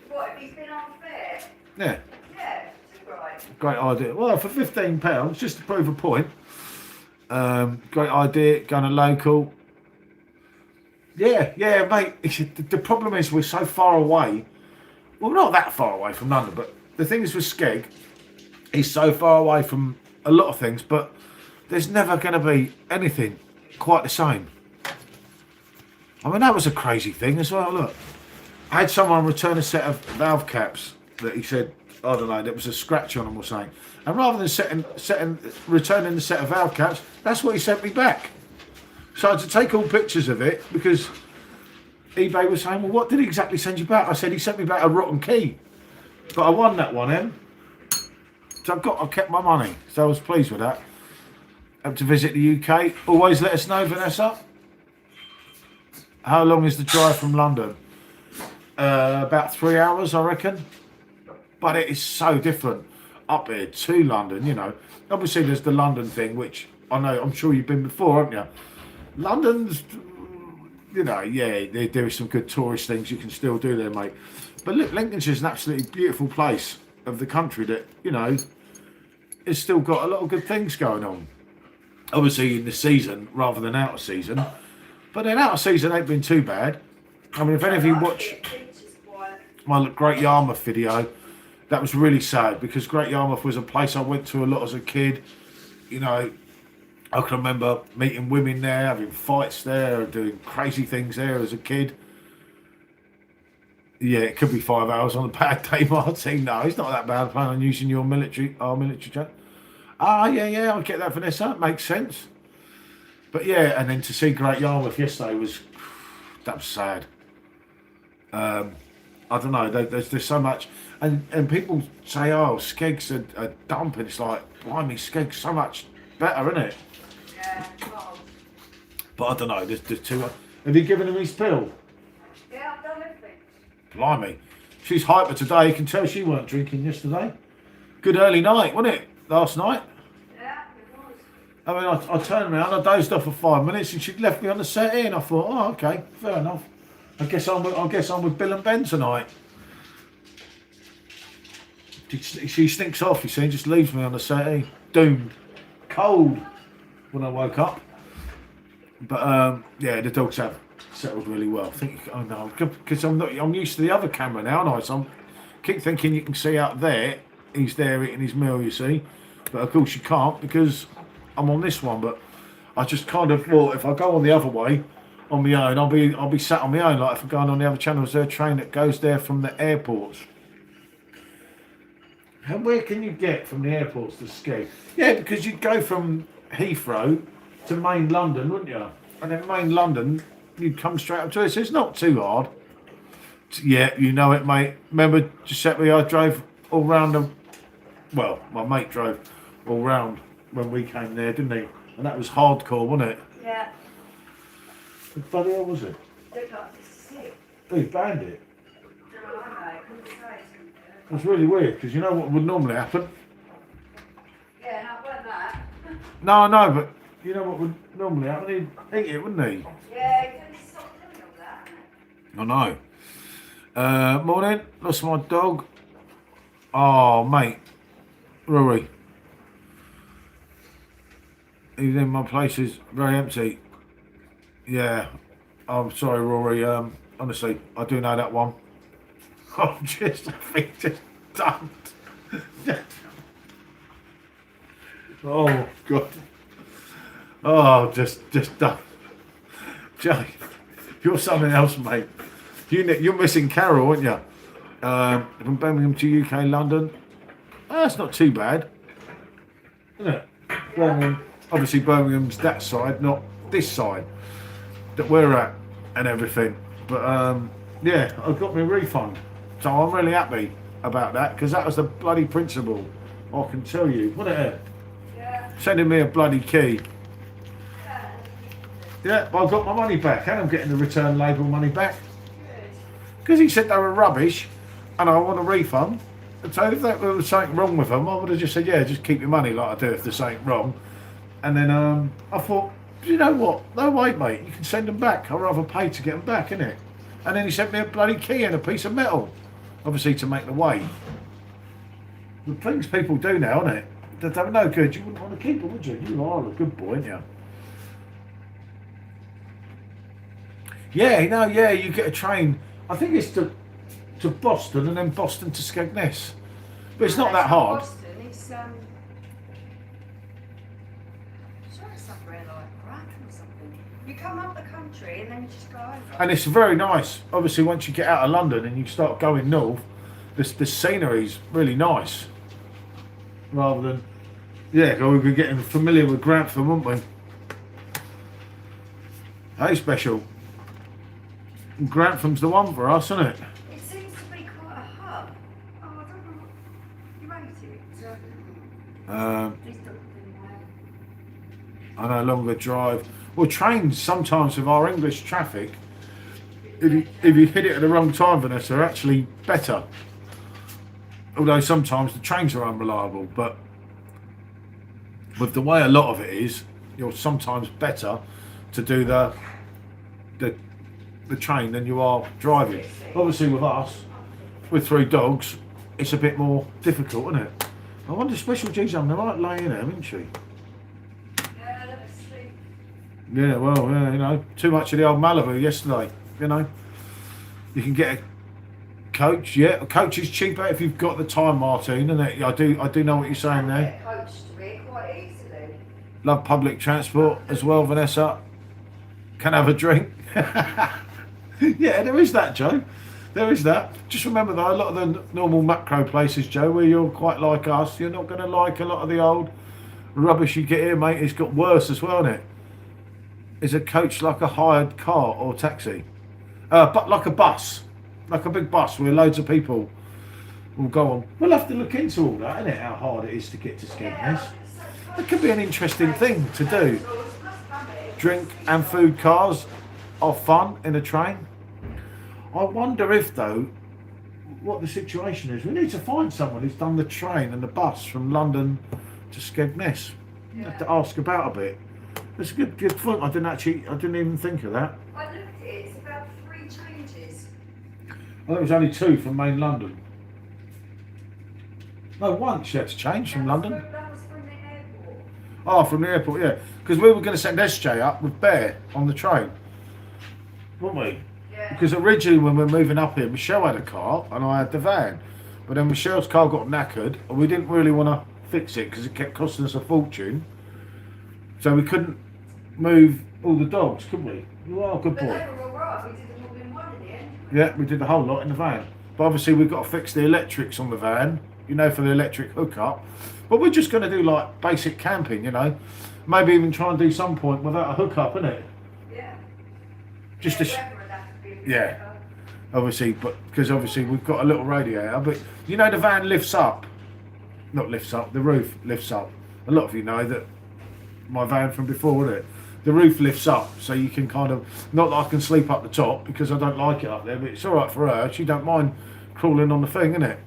What, if he's been unfair? Yeah. Yeah, right. Great idea. Well, for £15, just to prove a point. Great idea. Going to local. Yeah, mate. The problem is we're so far away. Well, not that far away from London, but the thing is with Skeg, he's so far away from a lot of things. But there's never going to be anything quite the same. I mean, that was a crazy thing as well. Look, I had someone return a set of valve caps that he said, I don't know, there was a scratch on them or something. And rather than returning the set of valve caps, that's what he sent me back. So I had to take all pictures of it because eBay was saying, well, what did he exactly send you back? I said, he sent me back a rotten key. But I won that one, then. So I kept my money. So I was pleased with that. Have to visit the UK. Always let us know, Vanessa. How long is the drive from London? About 3 hours, I reckon. But it is so different up here to London, you know. Obviously, there's the London thing, which I know, I'm sure you've been before, haven't you? London's, you know, yeah, there is some good tourist things you can still do there, mate. But look, Lincolnshire's an absolutely beautiful place of the country that, you know, it's still got a lot of good things going on. Obviously, in the season rather than out of season. But then out of season ain't been too bad. I mean, if any of you watch my Great Yarmouth video, that was really sad because Great Yarmouth was a place I went to a lot as a kid. You know, I can remember meeting women there, having fights there, doing crazy things there as a kid. Yeah, it could be 5 hours on a bad day, Martin. No, it's not that bad. I plan on using our military chat. Ah, yeah, I get that, Vanessa. It makes sense. But yeah, and then to see Great Yarmouth yesterday that was sad. I don't know. There's so much, and people say, "Oh, Skegg's a dump," and it's like, blimey, Skegg's so much better, isn't it? Yeah, well. But I don't know. There's two. Have you given him his pill? Yeah, I've done everything. Blimey, she's hyper today. You can tell she weren't drinking yesterday. Good early night, wasn't it? Last night. Yeah, it was. I mean, I turned around, I dozed off for 5 minutes, and she'd left me on the settee, and I thought, oh, okay, fair enough. I guess I'm with Bill and Ben tonight. She sneaks off, you see, just leaves me on the settee, doomed, cold when I woke up. But yeah, the dogs have settled really well. I think, oh no, because I'm used to the other camera now, aren't I? So I keep thinking you can see out there, he's there eating his meal, you see. But of course you can't because I'm on this one. But I just kind of thought if I go on the other way on my own, I'll be sat on my own. Like if I'm going on the other channel, there's a train that goes there from the airports. And where can you get from the airports to Skeg? Yeah, because you'd go from Heathrow to main London, wouldn't you? And then main London, you'd come straight up to it. So it's not too hard. Yeah, you know it, mate. Remember Giuseppe, I drove all round well, my mate drove all round when we came there, didn't he? And that was hardcore, wasn't it? Yeah. What the bloody hell was it? Looked like this is sick. Who banned it? I don't know, couldn't say. That's really weird, because you know what would normally happen? Yeah, no, it wasn't that. No, I know, but you know what would normally happen? He'd eat it, wouldn't he? Yeah, he couldn't stop doing all that. I know. Morning, lost my dog. Oh, mate. Rory. He's in my place is very empty. Yeah. I'm sorry, Rory. Honestly, I do know that one. I'm just, I think, just done. Oh, God. Oh, just done. Jay, you're something else, mate. You're missing Carol, aren't you? From Birmingham to UK, London. That's not too bad, isn't it? Birmingham, obviously Birmingham's that side, not this side that we're at and everything. But yeah, I got my refund, so I'm really happy about that because that was the bloody principle. I can tell you, wasn't it? Yeah. Sending me a bloody key. Yeah. Yeah, but I got my money back, and I'm getting the return label money back Good. because he said they were rubbish, and I want a refund. So if there was something wrong with them, I would have just said, yeah, just keep your money like I do if there's something wrong. And then I thought, you know what? No, wait, mate, you can send them back. I'd rather pay to get them back, innit? And then he sent me a bloody key and a piece of metal, obviously to make the way. The things people do now, innit? They're no good. You wouldn't want to keep them, would you? You are a good boy, aren't you? Yeah, no, yeah, you get a train. I think it's to Boston and then Boston to Skegness. But it's not that hard. Boston, it's You come up the country and then you just go over. And it's very nice. Obviously, once you get out of London and you start going north, the scenery's really nice. Rather than, yeah, we were getting familiar with Grantham, weren't we? Hey, special. Grantham's the one for us, isn't it? It seems to be quite a hub. Oh, I don't know what you rate it. Please don't I know, longer drive. Well, trains sometimes with our English traffic, if you hit it at the wrong time, Vanessa, are actually better. Although sometimes the trains are unreliable, but with the way a lot of it is, you're sometimes better to do the train than you are driving. Obviously with us, with 3 dogs, it's a bit more difficult, isn't it? I wonder, Special G's having the right lay in there, isn't she? Yeah, let me sleep. Yeah, well, yeah, you know, too much of the old Malibu yesterday, you know. You can get a coach, yeah. A coach is cheaper if you've got the time, Martine, isn't it? I do know what you're saying there. Get coached to me quite easily. Love public transport as well, Vanessa. Can have a drink. Yeah, there is that, Joe. There is that. Just remember though, a lot of the normal macro places, Joe, where you're quite like us, you're not going to like a lot of the old rubbish you get here, mate. It's got worse as well, isn't it? Is a coach like a hired car or taxi? But like a bus, like a big bus where loads of people will go on. We'll have to look into all that, isn't it? How hard it is to get to Skegness. It could be an interesting thing to do. Drink and food cars are fun in a train. I wonder if though, what the situation is. We need to find someone who's done the train and the bus from London to Skegness. Yeah. Have to ask about a bit. It's a good point. I didn't even think of that. I looked at it, it's about 3 changes. Well, there was only 2 from main London. No, once you had to change from London. That was from the airport. Oh, from the airport, yeah. Because we were going to send SJ up with Bear on the train, weren't we? Yeah. Because originally when we were moving up here, Michelle had a car and I had the van. But then Michelle's car got knackered and we didn't really want to fix it because it kept costing us a fortune. So we couldn't move all the dogs, could we? You are a good But boy. they were alright, we did them all in one in the end. Yeah, we did the whole lot in the van. But obviously we've got to fix the electrics on the van, you know, for the electric hookup. But we're just going to do like basic camping, you know. Maybe even try and do some point without a hookup, innit? Yeah. Just Yeah, to... the weather would have to be a bit Yeah. better. Obviously, but because obviously we've got a little radiator, but you know the van lifts up. Not lifts up, the roof lifts up. A lot of you know that my van from before, isn't it? The roof lifts up, so you can kind of, not that I can sleep up the top because I don't like it up there, but it's alright for her. She don't mind crawling on the thing, innit?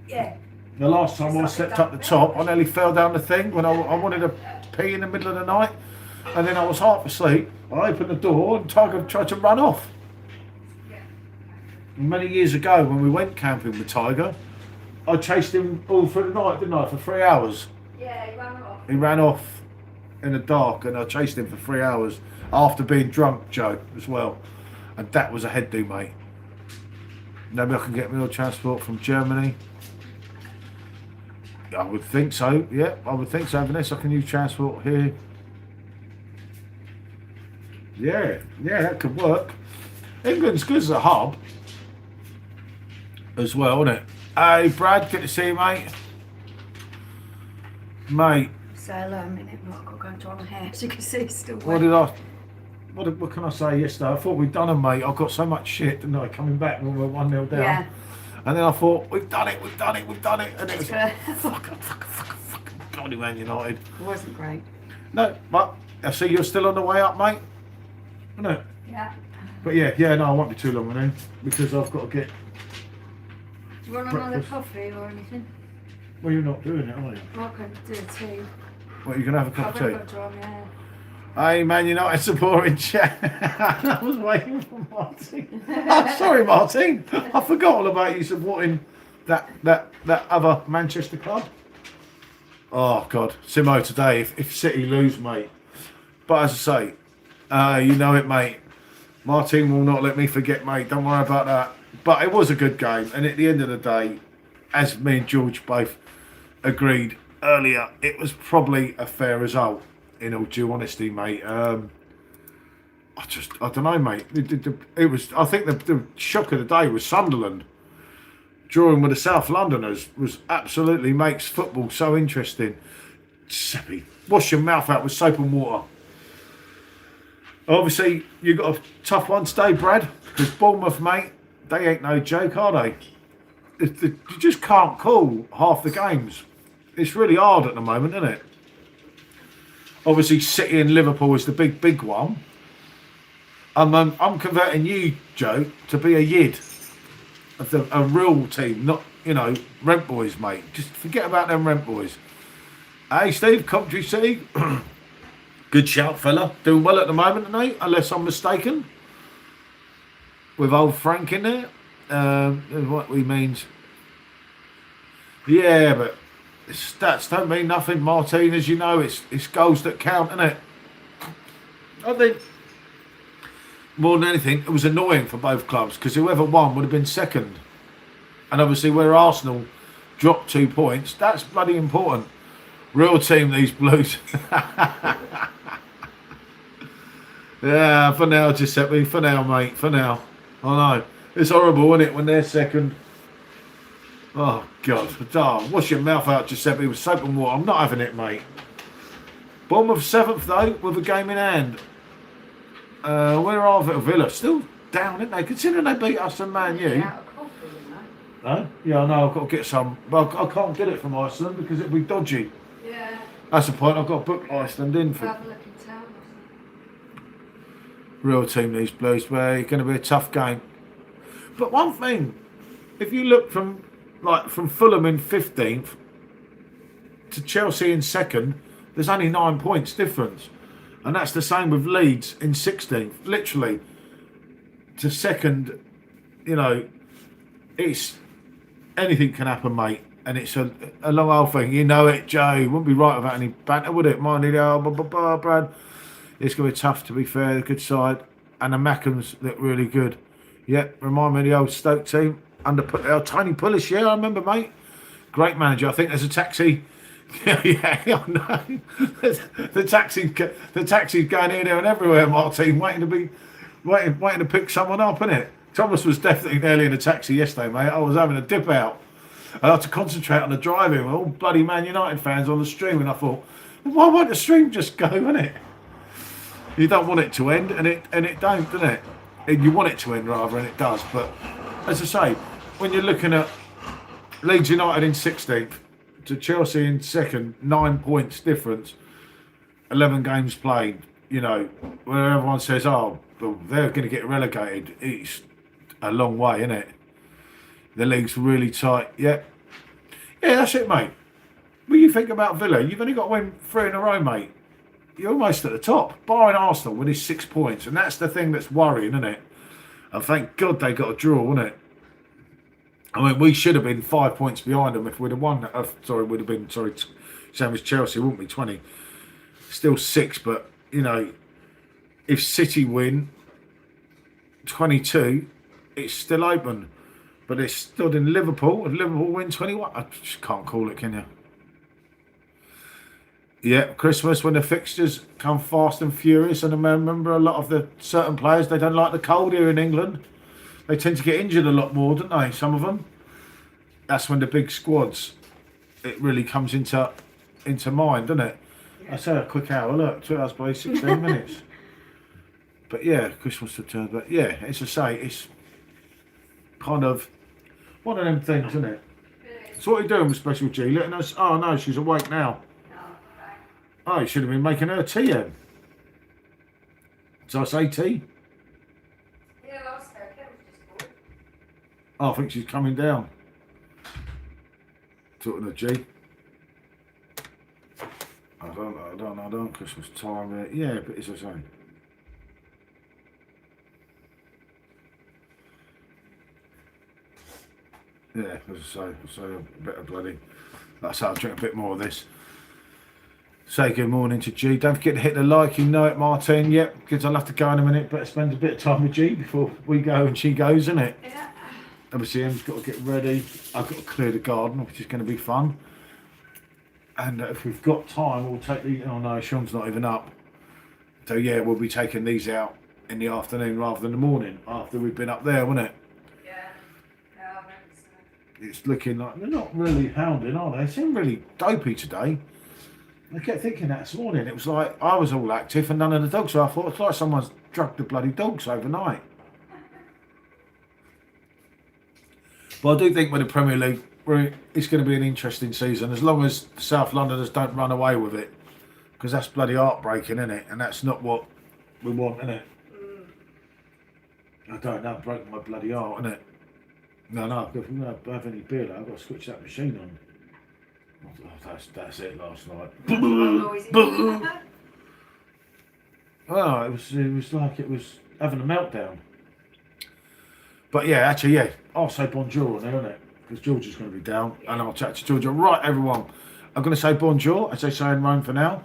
Yeah. The last time I slept up the top, I nearly fell down the thing when I wanted to pee in the middle of the night, and then I was half asleep. I opened the door and Tiger tried to run off. Many years ago when we went camping with Tiger, I chased him all through the night, didn't I, for 3 hours. Yeah, he ran off. He ran off in the dark and I chased him for 3 hours after being drunk, Joe, as well. And that was a head do, mate. Maybe I can get meal transport from Germany. I would think so, yeah, I would think so. Vanessa, I can use transport here. Yeah, that could work. England's good as a hub as well, isn't it? Hey, Brad, good to see you, mate. Mate, Say hello a minute, Mark. I'll go and dry my hair. As you can see, it's still wet. What can I say yesterday? I thought we'd done them, mate. I got so much shit, didn't I, coming back when we were 1-0 down. Yeah. And then I thought, we've done it. And it was Yeah. like, fucking, bloody Man United. It wasn't great. No, but I see you're still on the way up, mate. Isn't it? Yeah. But yeah, no, I won't be too long then, because I've got to get... Do you want another Breakfast. coffee or anything? Well, you're not doing it, are you? Mark can do a tea. What, you going to have a cup I've of only tea? got to dry my hair. Hey, Man United supporting chat. I was waiting for Martin. Oh, sorry, Martin. I forgot all about you supporting that other Manchester club. Oh, God. Simo today, if City lose, mate. But as I say, you know it, mate. Martin will not let me forget, mate. Don't worry about that. But it was a good game. And at the end of the day, as me and George both agreed earlier, it was probably a fair result. In all due honesty, mate. I don't know, mate. It was. I think the shock of the day was Sunderland drawing with the South Londoners was absolutely makes football so interesting. Giuseppe, wash your mouth out with soap and water. Obviously, you got a tough one today, Brad, because Bournemouth, mate, they ain't no joke, are they? You just can't call half the games. It's really hard at the moment, isn't it? Obviously, City and Liverpool is the big one. I'm converting you, Joe, to be a yid of a real team, not, rent boys, mate. Just forget about them rent boys. Hey, Steve, Coventry City. Good shout, fella. Doing well at the moment, mate, unless I'm mistaken. With old Frank in there. What we means. Yeah, but stats don't mean nothing, Martin, as you know. It's goals that count, isn't it? I think more than anything, it was annoying for both clubs because whoever won would have been second. And obviously, where Arsenal dropped 2 points, that's bloody important. Real team, these Blues. Yeah, for now, Giuseppe. For now, mate. For now. I know. It's horrible, isn't it, when they're second? Oh, God. Wash your mouth out, Giuseppe, with soap and water. I'm not having it, mate. Bournemouth 7th, though, with a game in hand. Where are Villa? Still down, aren't they? Considering they beat us and Man U. No? Yeah, I know. I've got to get some. Well, I can't get it from Iceland because it'll be dodgy. Yeah. That's the point. I've got to book Iceland in for. Have a look in town. Real team, these Blues, where it's going to be a tough game. But one thing, if you look from Fulham in 15th to Chelsea in 2nd, there's only 9 points difference. And that's the same with Leeds in 16th. Literally, to 2nd, it's anything can happen, mate. And it's a long old thing. You know it, Joe. Wouldn't be right without any banter, would it? Mind Brad. It's going to be tough, to be fair. A good side. And the Mackhams look really good. Yep, remind me of the old Stoke team. Under Tony Pulis, yeah, I remember, mate. Great manager. I think there's a taxi. Yeah, I know. The taxi's going here, there, and everywhere, Martin, waiting to pick someone up, innit? Thomas was definitely nearly in a taxi yesterday, mate. I was having a dip out. I had to concentrate on the driving with all bloody Man United fans on the stream, and I thought, why won't the stream just go, innit? You don't want it to end, and it don't, doesn't it? You want it to end rather, and it does. But as I say, when you're looking at Leeds United in 16th to Chelsea in 2nd, 9 points difference, 11 games played. Where everyone says, "Oh, well, they're going to get relegated," it's a long way, isn't it? The league's really tight. Yeah, that's it, mate. What do you think about Villa? You've only got to win 3 in a row, mate. You're almost at the top, barring Arsenal with his 6 points, and that's the thing that's worrying, isn't it? And thank God they got a draw, wasn't it? I mean, we should have been 5 points behind them if we'd have won. Would have been same as Chelsea, wouldn't we? 20, still 6, but if City win 22, it's still open. But it's stood in Liverpool. If Liverpool win 21, I just can't call it, can you? Yeah, Christmas when the fixtures come fast and furious, and I remember a lot of the certain players, they don't like the cold here in England. They tend to get injured a lot more, don't they? Some of them. That's when the big squads, it really comes into mind, doesn't it? Yeah. I say a quick hour. Look, 2 hours by 16 minutes. But yeah, Christmas return. But yeah, it's it's kind of one of them things, isn't it? So what are you doing with Special G? Letting us. Oh no, she's awake now. Oh, you should have been making her tea then. Did I say tea? Yeah, last night. Oh, I think she's coming down. Talking to G. I don't. Christmas time. Yeah, but it's the same. Yeah, as I say a bit of bloody. That's how I'll drink a bit more of this. Say good morning to G. Don't forget to hit the like, you know it, Martin. Yep, because I'll have to go in a minute. Better spend a bit of time with G before we go and she goes, isn't it? Yeah. Obviously, Em's got to get ready. I've got to clear the garden, which is going to be fun. And if we've got time, we'll take the. Oh no, Sean's not even up. So yeah, we'll be taking these out in the afternoon rather than the morning after we've been up there, wasn't it? Yeah. Yeah, I remember so. It's looking like they're not really hounding, are they? They seem really dopey today. I kept thinking that this morning. It was like I was all active and none of the dogs. So I thought it's like someone's drugged the bloody dogs overnight. But I do think with the Premier League, it's going to be an interesting season as long as the South Londoners don't run away with it, because that's bloody heartbreaking, isn't it? And that's not what we want, isn't it? I don't know, broke my bloody heart, isn't it? No, if we don't have any beer, I've got to switch that machine on. Oh, that's it last night. Oh, it was like it was having a meltdown. But yeah, actually, yeah, I'll say bonjour on there, isn't it? Because George is going to be down, and I'll chat to Georgia. Right, everyone, I'm going to say bonjour, as they say in Rome for now.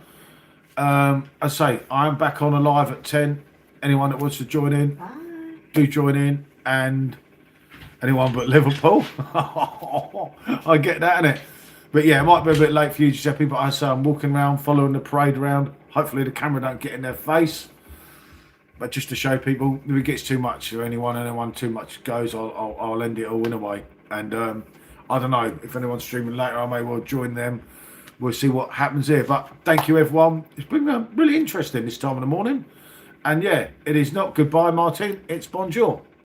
I say, I am back on alive at 10. Anyone that wants to join in, do join in, and anyone but Liverpool. I get that, innit? But yeah, it might be a bit late for you, Giuseppe, but I say I'm walking around, following the parade around. Hopefully the camera don't get in their face. But just to show people, if it gets too much or anyone too much goes, I'll end it all in a way. And I don't know, if anyone's streaming later, I may well join them. We'll see what happens here. But thank you, everyone. It's been really interesting this time of the morning. And yeah, it is not goodbye, Martin. It's bonjour.